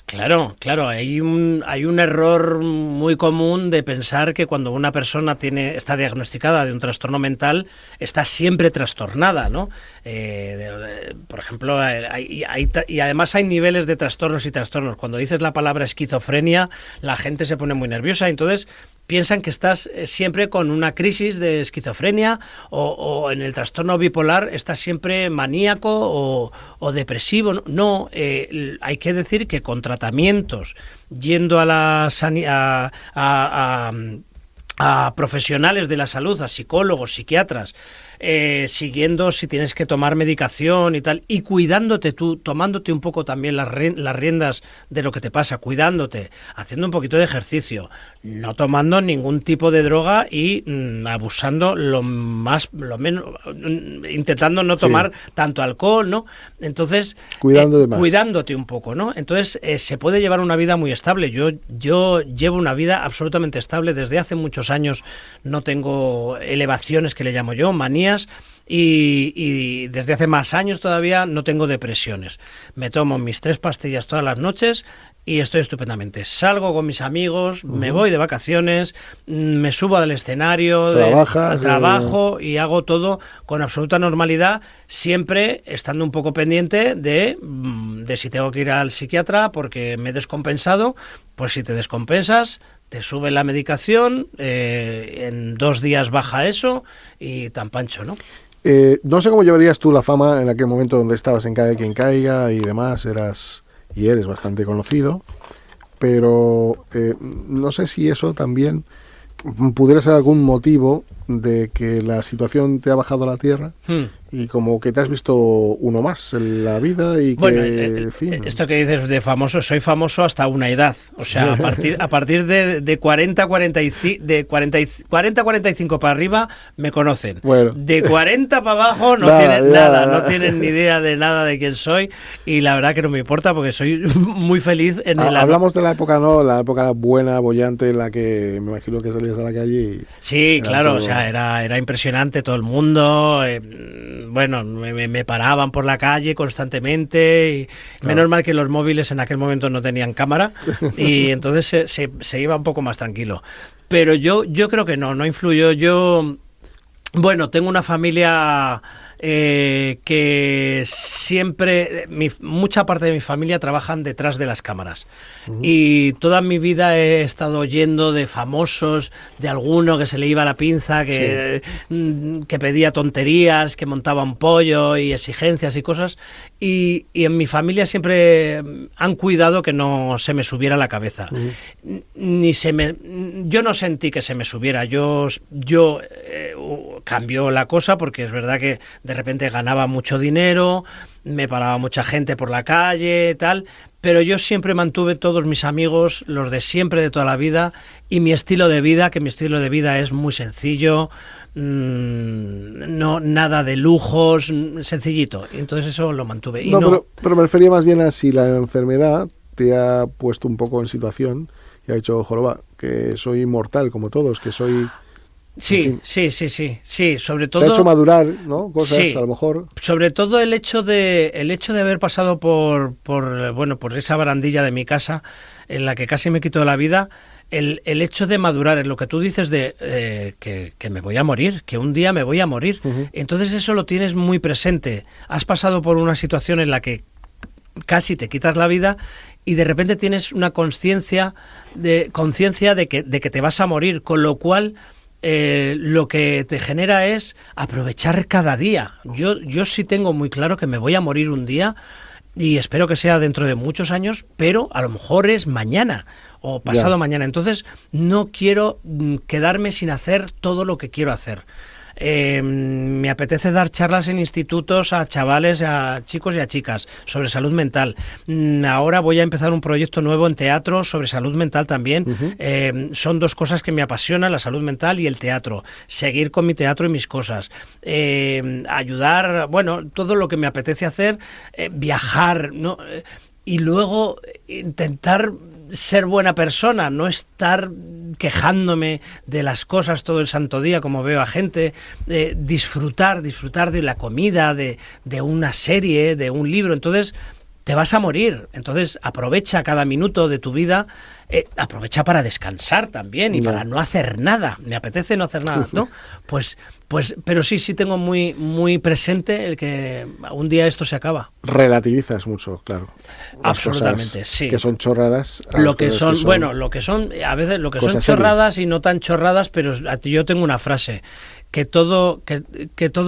Claro, hay un error muy común de pensar que cuando una persona está diagnosticada de un trastorno mental, está siempre trastornada, ¿no? Por ejemplo, y además hay niveles de trastornos y trastornos. Cuando dices la palabra esquizofrenia, la gente se pone muy nerviosa, entonces piensan que estás siempre con una crisis de esquizofrenia o en el trastorno bipolar estás siempre maníaco o depresivo. No, hay que decir que con tratamientos, yendo a profesionales de la salud, a psicólogos, psiquiatras, siguiendo si tienes que tomar medicación y tal, y cuidándote tú, tomándote un poco también las riendas de lo que te pasa, cuidándote, haciendo un poquito de ejercicio, no tomando ningún tipo de droga y abusando lo menos, intentando no tomar tanto alcohol, ¿no? Entonces, cuidándote un poco, ¿no? Entonces, se puede llevar una vida muy estable. Yo llevo una vida absolutamente estable desde hace muchos años. No tengo elevaciones, que le llamo yo, manías, y desde hace más años todavía no tengo depresiones. Me tomo mis 3 pastillas todas las noches y estoy estupendamente. Salgo con mis amigos, me voy de vacaciones, me subo al escenario, trabajo y hago todo con absoluta normalidad, siempre estando un poco pendiente de si tengo que ir al psiquiatra porque me he descompensado. Pues si te descompensas, te sube la medicación, en 2 días baja eso y tan pancho, ¿no? No sé cómo llevarías tú la fama en aquel momento donde estabas en Caiga Quien Caiga y demás, eres bastante conocido, pero no sé si eso también pudiera ser algún motivo de que la situación te ha bajado a la tierra y como que te has visto uno más en la vida y que, bueno, en fin. Esto que dices de famoso, soy famoso hasta una edad, o sea, a partir de 40, 45 para arriba me conocen. Bueno. De 40 para abajo no tienen nada, no tienen ni idea de nada de quién soy y la verdad que no me importa porque soy muy feliz en el... Hablamos de la época, ¿no? La época buena, bollante, en la que me imagino que salías a la calle y... Sí, claro, todo... o sea, era impresionante todo el mundo, bueno, me paraban por la calle constantemente y menos mal que los móviles en aquel momento no tenían cámara y entonces se iba un poco más tranquilo. Pero yo creo que no influyó. Yo, bueno, tengo una familia que siempre, mucha parte de mi familia trabajan detrás de las cámaras. Y toda mi vida he estado oyendo de famosos, de alguno que se le iba la pinza, que pedía tonterías, que montaba un pollo y exigencias y cosas. Y en mi familia siempre han cuidado que no se me subiera la cabeza. Yo no sentí que se me subiera. Cambió la cosa porque es verdad que de repente ganaba mucho dinero, me paraba mucha gente por la calle, tal, pero yo siempre mantuve todos mis amigos, los de siempre, de toda la vida, y mi estilo de vida, que mi estilo de vida es muy sencillo, no nada de lujos, sencillito. Entonces eso lo mantuve. Y pero me refería más bien a si la enfermedad te ha puesto un poco en situación y ha dicho, joroba, que soy inmortal como todos, que soy... Sí, sobre todo... Te ha hecho madurar, ¿no? Cosas, sí, a lo mejor. Sobre todo el hecho de haber pasado por esa barandilla de mi casa en la que casi me quito la vida, el hecho de madurar, en lo que tú dices de que me voy a morir, que un día me voy a morir. Entonces eso lo tienes muy presente. Has pasado por una situación en la que casi te quitas la vida y de repente tienes una conciencia de que te vas a morir, con lo cual... lo que te genera es aprovechar cada día. Yo sí tengo muy claro que me voy a morir un día y espero que sea dentro de muchos años, pero a lo mejor es mañana o pasado mañana. Entonces no quiero quedarme sin hacer todo lo que quiero hacer. Me apetece dar charlas en institutos a chavales, a chicos y a chicas sobre salud mental. Ahora voy a empezar un proyecto nuevo en teatro sobre salud mental también. Son dos cosas que me apasionan, la salud mental y el teatro. Seguir con mi teatro y mis cosas. Ayudar, bueno, todo lo que me apetece hacer, viajar, ¿no? Y luego intentar ser buena persona, no estar quejándome de las cosas todo el santo día como veo a gente, disfrutar de la comida, de una serie, de un libro. Entonces te vas a morir, entonces aprovecha cada minuto de tu vida, aprovecha para descansar también y para no hacer nada. Me apetece no hacer nada, ¿no? Pues, pero sí tengo muy, muy presente el que un día esto se acaba. Relativizas mucho, claro. Absolutamente, sí. Que son chorradas. Lo que son, a veces lo que son chorradas y no tan chorradas, pero yo tengo una frase. Que todo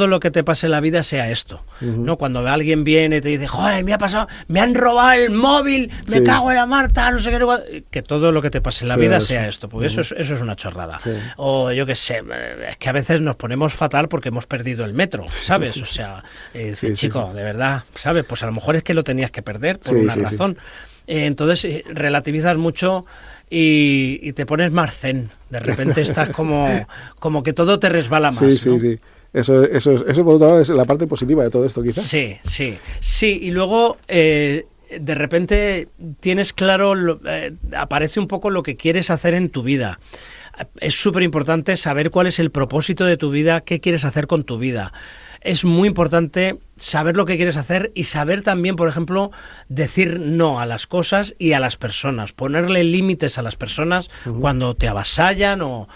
lo que te pase en la vida sea esto, ¿no? Cuando alguien viene y te dice, joder, me han robado el móvil, me cago en la Marta, no sé qué, que todo lo que te pase en la vida sea esto, porque eso es una chorrada. Sí. O yo qué sé, es que a veces nos ponemos fatal porque hemos perdido el metro, ¿sabes? O sea, chico, de verdad, ¿sabes? Pues a lo mejor es que lo tenías que perder por una razón. Entonces relativizas mucho y te pones más zen. De repente estás como que todo te resbala más. Sí. Eso por otro lado es la parte positiva de todo esto, quizás. Sí. Y luego de repente tienes claro, aparece un poco lo que quieres hacer en tu vida. Es súper importante saber cuál es el propósito de tu vida, qué quieres hacer con tu vida. Es muy importante saber lo que quieres hacer y saber también, por ejemplo, decir no a las cosas y a las personas, ponerle límites a las personas cuando te avasallan o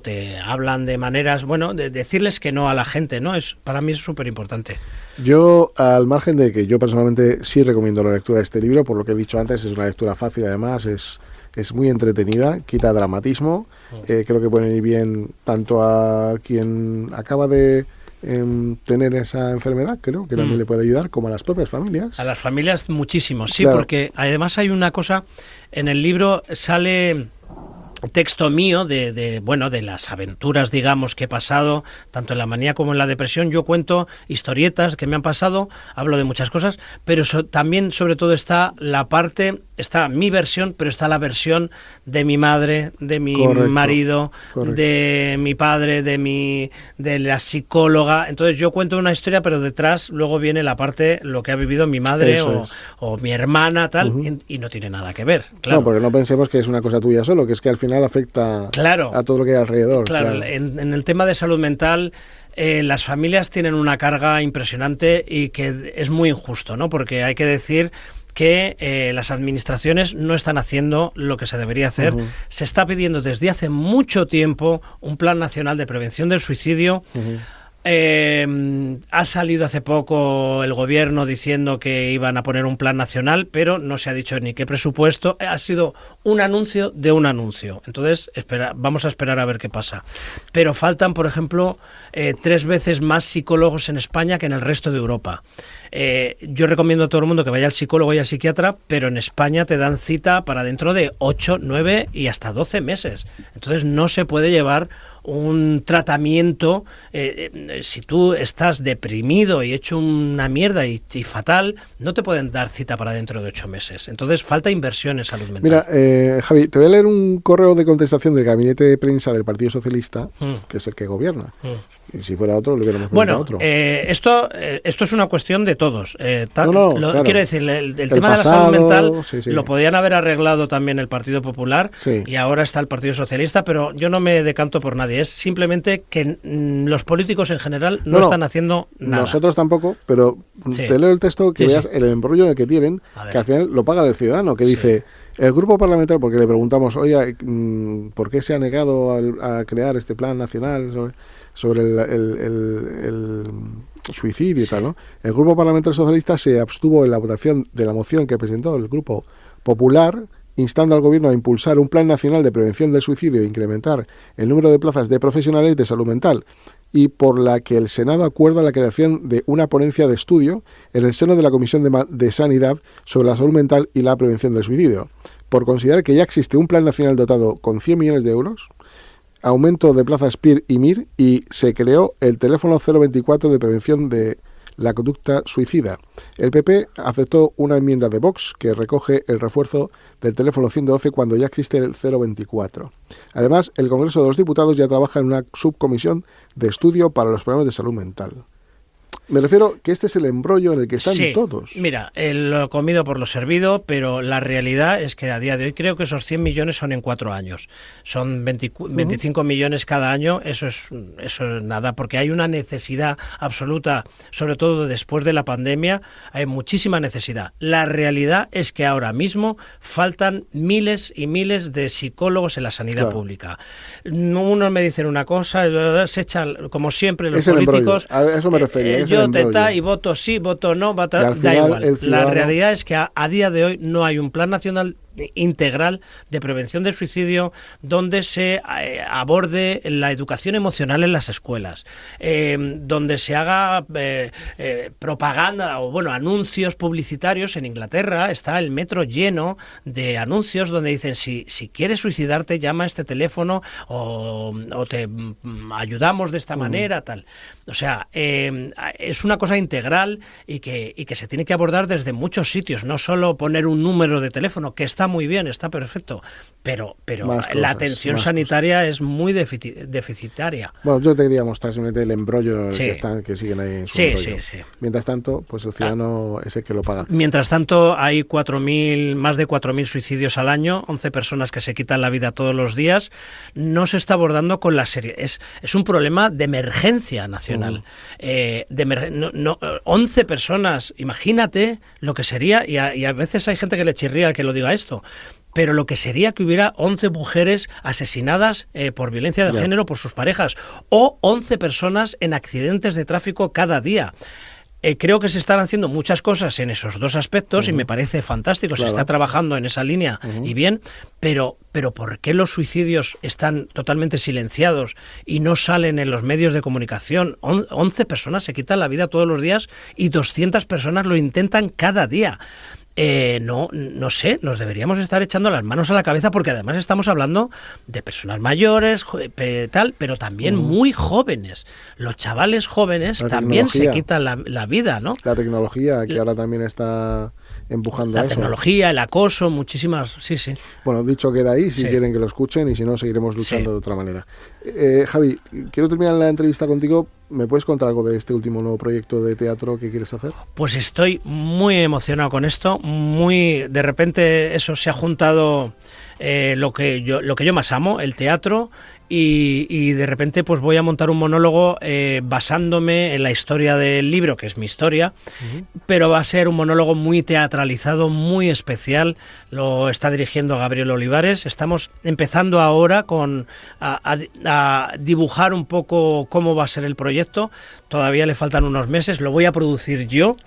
te hablan de maneras, de decirles que no a la gente, ¿no? Para mí es súper importante. Yo, al margen de que yo personalmente sí recomiendo la lectura de este libro, por lo que he dicho antes, es una lectura fácil, además es es muy entretenida, quita dramatismo, creo que pueden ir bien tanto a quien acaba de tener esa enfermedad, creo que también le puede ayudar, como a las propias familias. A las familias muchísimo, sí, Claro. porque además hay una cosa, en el libro sale texto mío de las aventuras, digamos, que he pasado, tanto en la manía como en la depresión. Yo cuento historietas que me han pasado, hablo de muchas cosas, pero también, sobre todo, está mi versión, pero está la versión de mi madre, de mi marido, de mi padre, de la psicóloga. Entonces yo cuento una historia, pero detrás luego viene la parte, lo que ha vivido mi madre o mi hermana, tal, y no tiene nada que ver. Claro. No, porque no pensemos que es una cosa tuya solo, que es que al final afecta a todo lo que hay alrededor. Claro. En el tema de salud mental, las familias tienen una carga impresionante y que es muy injusto, ¿no? Porque hay que decir que las administraciones no están haciendo lo que se debería hacer. Se está pidiendo desde hace mucho tiempo un plan nacional de prevención del suicidio. Ha salido hace poco el gobierno diciendo que iban a poner un plan nacional, pero no se ha dicho ni qué presupuesto. Ha sido un anuncio de un anuncio. Entonces, vamos a esperar a ver qué pasa. Pero faltan, por ejemplo, 3 veces más psicólogos en España que en el resto de Europa. Yo recomiendo a todo el mundo que vaya al psicólogo y al psiquiatra, pero en España te dan cita para dentro de 8, 9 y hasta 12 meses. Entonces no se puede llevar un tratamiento, si tú estás deprimido y hecho una mierda y fatal, no te pueden dar cita para dentro de 8 meses. Entonces falta inversión en salud mental. Mira, Javi, te voy a leer un correo de contestación del gabinete de prensa del Partido Socialista, que es el que gobierna. Y si fuera otro, le hubiéramos preguntado otro. Esto es una cuestión de todos. Claro. Quiero decir, el tema pasado, de la salud mental sí. lo podían haber arreglado también el Partido Popular, y ahora está el Partido Socialista, pero yo no me decanto por nadie. Es simplemente que los políticos en general no están haciendo nada. Nosotros tampoco, pero te leo el texto que veas el embrollo en el que tienen, que al final lo paga el ciudadano, que dice... El grupo parlamentario, porque le preguntamos, oye, ¿por qué se ha negado a crear este plan nacional sobre el suicidio y tal, ¿no? El grupo parlamentario socialista se abstuvo en la votación de la moción que presentó el grupo popular, instando al gobierno a impulsar un plan nacional de prevención del suicidio e incrementar el número de plazas de profesionales de salud mental, y por la que el Senado acuerda la creación de una ponencia de estudio en el seno de la Comisión de Sanidad sobre la salud mental y la prevención del suicidio, por considerar que ya existe un plan nacional dotado con 100 millones de euros, aumento de plazas PIR y MIR, y se creó el teléfono 024 de prevención de la conducta suicida. El PP aceptó una enmienda de Vox que recoge el refuerzo del teléfono 112 cuando ya existe el 024. Además, el Congreso de los Diputados ya trabaja en una subcomisión de estudio para los problemas de salud mental. Me refiero que este es el embrollo en el que están todos. Mira, lo comido por lo servido, pero la realidad es que a día de hoy creo que esos 100 millones son en 4 años. Son 25 millones cada año, eso es nada, porque hay una necesidad absoluta, sobre todo después de la pandemia, hay muchísima necesidad. La realidad es que ahora mismo faltan miles y miles de psicólogos en la sanidad pública. Unos me dicen una cosa, se echan, como siempre, los políticos... A eso me refería. Yo teta y voto sí, voto no, da igual. La realidad es que a día de hoy no hay un plan nacional integral de prevención del suicidio donde se aborde la educación emocional en las escuelas, donde se haga propaganda o anuncios publicitarios. En Inglaterra está el metro lleno de anuncios donde dicen si quieres suicidarte llama a este teléfono o te ayudamos de esta manera, tal. O sea, es una cosa integral y que se tiene que abordar desde muchos sitios, no solo poner un número de teléfono, que está muy bien, está perfecto, pero la atención sanitaria es muy deficitaria. Bueno, yo te quería mostrar simplemente el embrollo en el que siguen ahí en su embrollo. Mientras tanto, pues el ciudadano es el que lo paga. Mientras tanto, hay más de 4.000 suicidios al año, 11 personas que se quitan la vida todos los días. No se está abordando con la seriedad. Es un problema de emergencia nacional. 11 personas, imagínate lo que sería, y a veces hay gente que le chirría que lo diga esto, pero lo que sería que hubiera 11 mujeres asesinadas por violencia de género por sus parejas, o 11 personas en accidentes de tráfico cada día. creo que se están haciendo muchas cosas en esos dos aspectos y me parece fantástico, Claro. se está trabajando en esa línea y bien, pero ¿por qué los suicidios están totalmente silenciados y no salen en los medios de comunicación? 11 personas se quitan la vida todos los días y 200 personas lo intentan cada día. No sé, nos deberíamos estar echando las manos a la cabeza porque además estamos hablando de personas mayores, tal, pero también muy jóvenes. Los chavales jóvenes también se quitan la vida, ¿no? La tecnología que ahora también está empujando La a eso. tecnología, el acoso, muchísimas... Sí. Bueno, dicho queda ahí, si Sí. quieren que lo escuchen y si no, seguiremos luchando Sí. de otra manera. Javi, quiero terminar la entrevista contigo. ¿Me puedes contar algo de este último nuevo proyecto de teatro que quieres hacer? Pues estoy muy emocionado con esto, de repente eso se ha juntado lo que yo más amo, el teatro, y de repente pues voy a montar un monólogo basándome en la historia del libro, que es mi historia, pero va a ser un monólogo muy teatralizado, muy especial. Lo está dirigiendo Gabriel Olivares. Estamos empezando ahora a dibujar un poco cómo va a ser el proyecto. Todavía le faltan unos meses, lo voy a producir yo,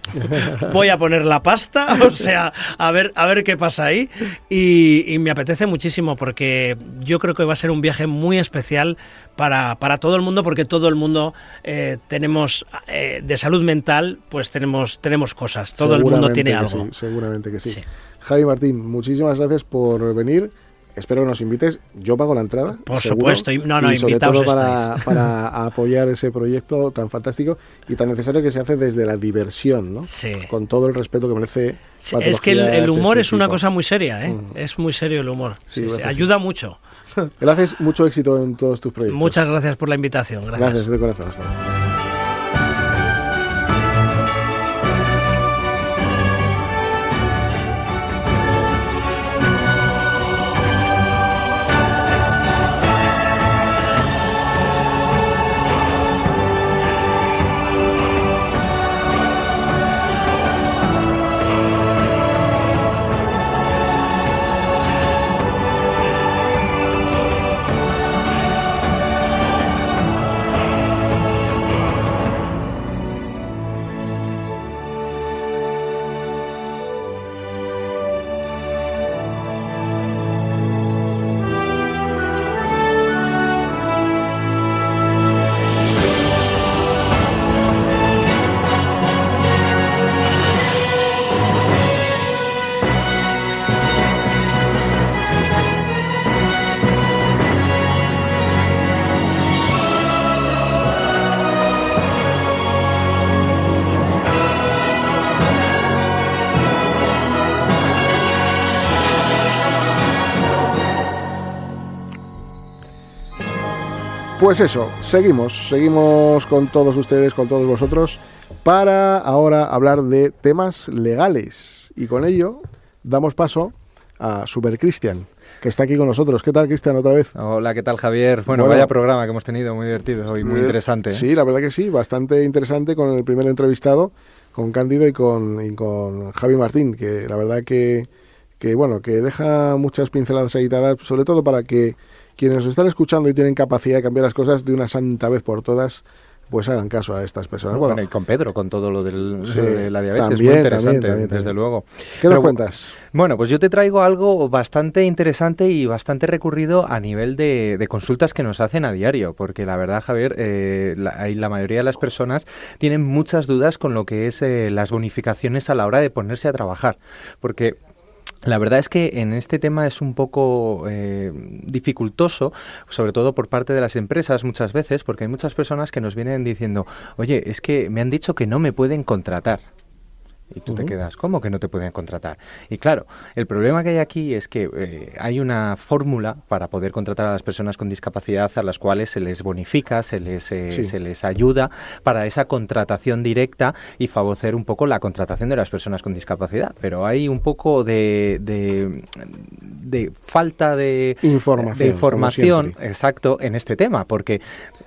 voy a poner la pasta, o sea, a ver qué pasa ahí, y me apetece muchísimo porque yo creo que va a ser un viaje muy especial para todo el mundo, porque todo el mundo tenemos de salud mental, pues tenemos cosas, todo el mundo tiene algo. Sí, seguramente que sí. Sí. Javi Martín, muchísimas gracias por venir. Espero que nos invites. Yo pago la entrada. Por seguro. supuesto, y sobre invitados todo estáis. para apoyar ese proyecto tan fantástico y tan necesario que se hace desde la diversión, ¿no? Sí. Con todo el respeto que merece. Sí, es que el patologías de humor este es una tipo. cosa muy seria, ¿eh? Mm. Es muy serio el humor. Sí, Sí, gracias, ayuda mucho. Gracias, mucho éxito en todos tus proyectos. Muchas gracias por la invitación. Gracias de corazón. Hasta luego. Pues eso, seguimos con todos ustedes, con todos vosotros, para ahora hablar de temas legales. Y con ello damos paso a Super Cristian, que está aquí con nosotros. ¿Qué tal, Cristian, otra vez? Hola, ¿qué tal, Javier? Bueno, vaya programa que hemos tenido, muy divertido hoy, muy interesante. ¿eh? Sí, la verdad que sí, bastante interesante con el primer entrevistado, con Cándido y con Javi Martín, que la verdad que bueno, que deja muchas pinceladas editadas, sobre todo para que quienes nos están escuchando y tienen capacidad de cambiar las cosas de una santa vez por todas, pues hagan caso a estas personas. Bueno, y con Pedro, con todo lo, sí, de la diabetes, también, muy interesante, también. desde luego. ¿Qué nos cuentas? Bueno, pues yo te traigo algo bastante interesante y bastante recurrido a nivel de consultas que nos hacen a diario, porque la verdad, Javier, la mayoría de las personas tienen muchas dudas con lo que es las bonificaciones a la hora de ponerse a trabajar, porque la verdad es que en este tema es un poco dificultoso, sobre todo por parte de las empresas muchas veces, porque hay muchas personas que nos vienen diciendo, oye, es que me han dicho que no me pueden contratar. Y tú te quedas, ¿cómo que no te pueden contratar? Y claro, el problema que hay aquí es que hay una fórmula para poder contratar a las personas con discapacidad a las cuales se les bonifica, se les ayuda para esa contratación directa y favorecer un poco la contratación de las personas con discapacidad. Pero hay un poco de falta de información exacto en este tema, porque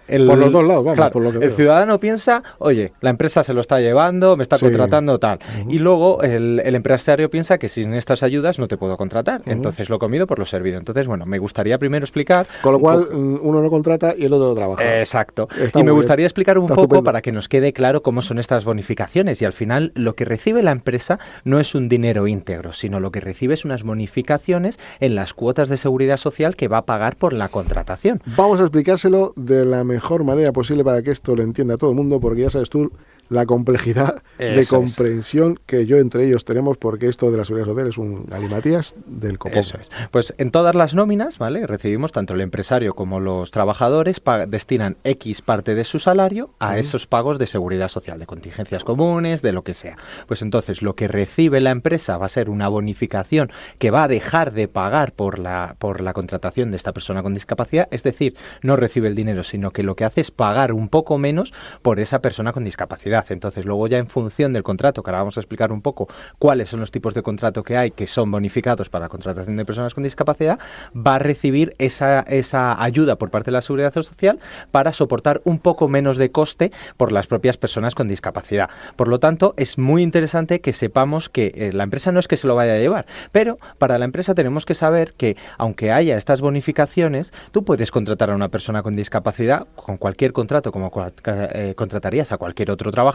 por los dos lados, vamos, claro, por lo que el veo. ciudadano piensa, oye, la empresa se lo está llevando, me está contratando, tal. Y luego el empresario piensa que sin estas ayudas no te puedo contratar, entonces lo comido por lo servido. Entonces, bueno, me gustaría primero explicar... Con lo cual, uno no contrata y el otro trabaja. Exacto. Está Y me muy gustaría bien. explicar un Está poco estupendo. para que nos quede claro cómo son estas bonificaciones. Y al final, lo que recibe la empresa no es un dinero íntegro, sino lo que recibe es unas bonificaciones en las cuotas de seguridad social que va a pagar por la contratación. Vamos a explicárselo de la mejor manera posible para que esto lo entienda todo el mundo, porque ya sabes tú la complejidad de Eso comprensión que yo entre ellos tenemos, porque esto de la seguridad social es un galimatías del copón. Eso es. Pues en todas las nóminas, ¿vale? Recibimos tanto el empresario como los trabajadores destinan X parte de su salario a esos pagos de seguridad social, de contingencias comunes, de lo que sea. Pues entonces lo que recibe la empresa va a ser una bonificación que va a dejar de pagar por la contratación de esta persona con discapacidad, es decir, no recibe el dinero, sino que lo que hace es pagar un poco menos por esa persona con discapacidad. Entonces, luego ya en función del contrato, que ahora vamos a explicar un poco cuáles son los tipos de contrato que hay que son bonificados para la contratación de personas con discapacidad, va a recibir esa ayuda por parte de la Seguridad Social para soportar un poco menos de coste por las propias personas con discapacidad. Por lo tanto, es muy interesante que sepamos que la empresa no es que se lo vaya a llevar, pero para la empresa tenemos que saber que, aunque haya estas bonificaciones, tú puedes contratar a una persona con discapacidad con cualquier contrato, como contratarías a cualquier otro trabajador,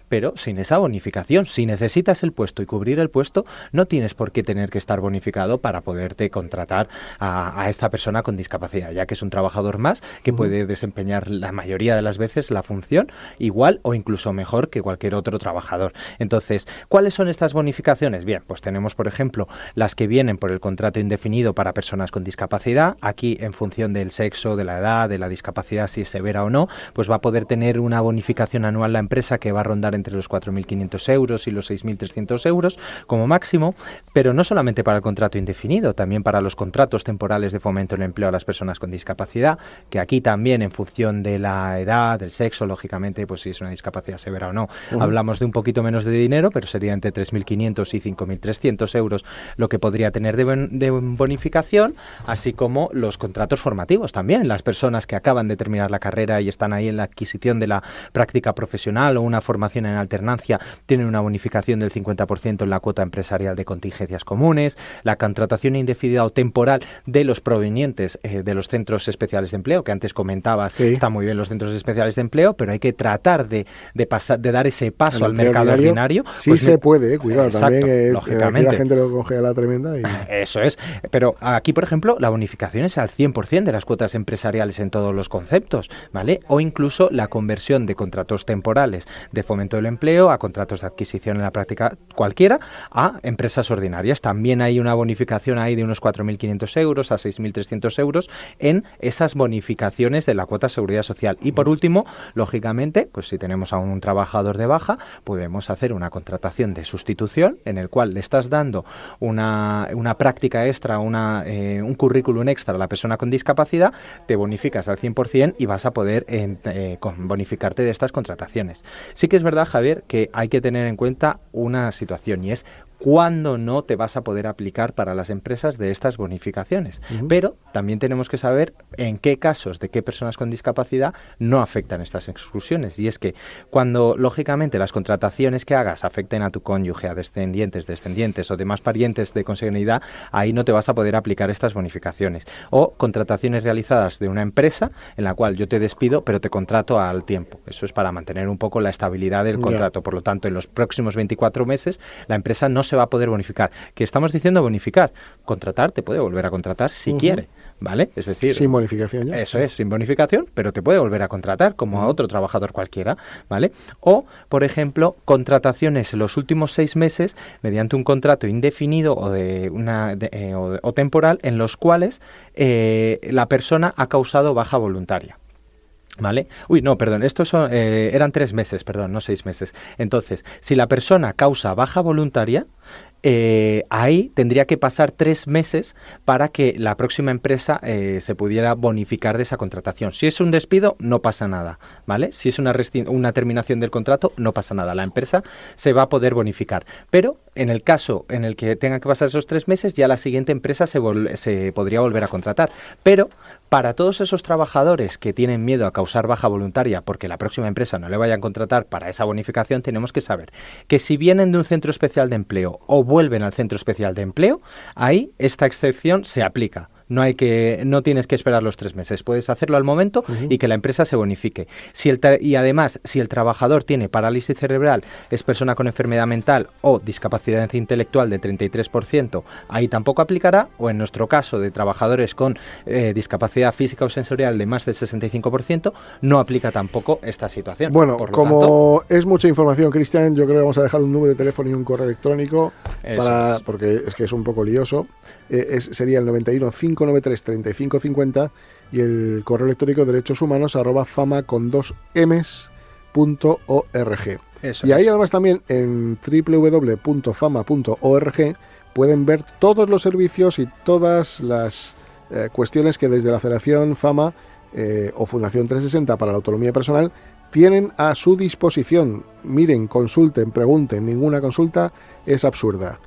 pero sin esa bonificación. Si necesitas el puesto y cubrir el puesto, no tienes por qué tener que estar bonificado para poderte contratar a esta persona con discapacidad, ya que es un trabajador más que puede desempeñar la mayoría de las veces la función igual o incluso mejor que cualquier otro trabajador. Entonces, ¿cuáles son estas bonificaciones? Bien, pues tenemos, por ejemplo, las que vienen por el contrato indefinido para personas con discapacidad. Aquí, en función del sexo, de la edad, de la discapacidad, si es severa o no, pues va a poder tener una bonificación anual la empresa que va a rondar entre los 4.500 euros y los 6.300 euros como máximo, pero no solamente para el contrato indefinido, también para los contratos temporales de fomento del empleo a las personas con discapacidad, que aquí también en función de la edad, del sexo, lógicamente, pues si es una discapacidad severa o no, hablamos de un poquito menos de dinero, pero sería entre 3.500 y 5.300 euros lo que podría tener de bonificación, así como los contratos formativos también, las personas que acaban de terminar la carrera y están ahí en la adquisición de la práctica profesional o una formación en alternancia, tienen una bonificación del 50% en la cuota empresarial de contingencias comunes, la contratación indefinida o temporal de los provenientes de los centros especiales de empleo, que antes comentabas, Sí. Está muy bien los centros especiales de empleo, pero hay que tratar de dar ese paso al empleo mercado ordinario. Sí Pues se puede, cuidado, Exacto, también aquí lógicamente. la gente lo congela la tremenda y... Eso es, pero aquí, por ejemplo, la bonificación es al 100% de las cuotas empresariales en todos los conceptos, ¿vale? O incluso la conversión de contratos temporales de fomento del empleo a contratos de adquisición en la práctica cualquiera a empresas ordinarias. También hay una bonificación ahí de unos 4.500 euros a 6.300 euros en esas bonificaciones de la cuota seguridad social. Y por último, lógicamente, pues si tenemos a un trabajador de baja, podemos hacer una contratación de sustitución en el cual le estás dando una práctica extra, un currículum extra a la persona con discapacidad, te bonificas al 100% y vas a poder bonificarte de estas contrataciones. Sí que es verdad, Javier, que hay que tener en cuenta una situación y es cuándo no te vas a poder aplicar para las empresas de estas bonificaciones. Pero también tenemos que saber en qué casos de qué personas con discapacidad no afectan estas exclusiones. Y es que cuando, lógicamente, las contrataciones que hagas afecten a tu cónyuge, a descendientes o demás parientes de consanguinidad, ahí no te vas a poder aplicar estas bonificaciones. O contrataciones realizadas de una empresa en la cual yo te despido, pero te contrato al tiempo. Eso es para mantener un poco la estabilidad del contrato. Por lo tanto, en los próximos 24 meses, la empresa no se va a poder bonificar. ¿Qué estamos diciendo bonificar? Contratar, te puede volver a contratar si quiere, ¿vale? Es decir, sin bonificación ya. Eso es, sin bonificación, pero te puede volver a contratar como a otro trabajador cualquiera, ¿vale? O, por ejemplo, contrataciones en los últimos 6 meses mediante un contrato indefinido o temporal en los cuales la persona ha causado baja voluntaria. ¿Vale? Estos eran 3 meses, no 6 meses. Entonces, si la persona causa baja voluntaria, ahí tendría que pasar 3 meses para que la próxima empresa se pudiera bonificar de esa contratación. Si es un despido, no pasa nada, ¿vale? Si es una terminación del contrato, no pasa nada. La empresa se va a poder bonificar. Pero en el caso en el que tenga que pasar esos 3 meses, ya la siguiente empresa se podría volver a contratar. Pero Para todos esos trabajadores que tienen miedo a causar baja voluntaria porque la próxima empresa no le vaya a contratar para esa bonificación, tenemos que saber que si vienen de un centro especial de empleo o vuelven al centro especial de empleo, ahí esta excepción se aplica. No tienes que esperar los 3 meses, puedes hacerlo al momento y que la empresa se bonifique. Y además, si el trabajador tiene parálisis cerebral, es persona con enfermedad mental o discapacidad intelectual del 33%, ahí tampoco aplicará, o en nuestro caso de trabajadores con discapacidad física o sensorial de más del 65%, no aplica tampoco esta situación. Bueno, Por lo como es mucha información, Cristian, yo creo que vamos a dejar un número de teléfono y un correo electrónico porque es que es un poco lioso. Sería el 91 593 3550 y el correo electrónico derechoshumanos@fama.org. Y ahí además también en www.fama.org pueden ver todos los servicios y todas las cuestiones que desde la Federación Fama o Fundación 360 para la Autonomía Personal tienen a su disposición. Miren, consulten, pregunten, ninguna consulta es absurda.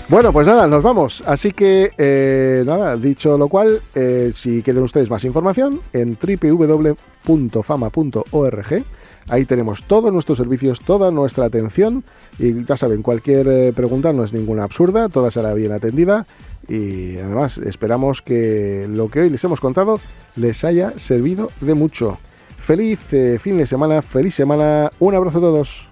Bueno, pues nada, nos vamos. Así que, nada, dicho lo cual, si quieren ustedes más información, en www.fama.org, ahí tenemos todos nuestros servicios, toda nuestra atención, y ya saben, cualquier pregunta no es ninguna absurda, toda será bien atendida, y además esperamos que lo que hoy les hemos contado les haya servido de mucho. Feliz fin de semana, feliz semana, un abrazo a todos.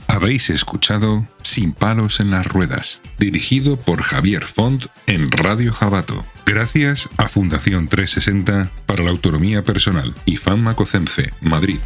Habéis escuchado Sin palos en las ruedas, dirigido por Javier Font en Radio Jabato. Gracias a Fundación 360 para la Autonomía Personal y Fama Cocemce, Madrid.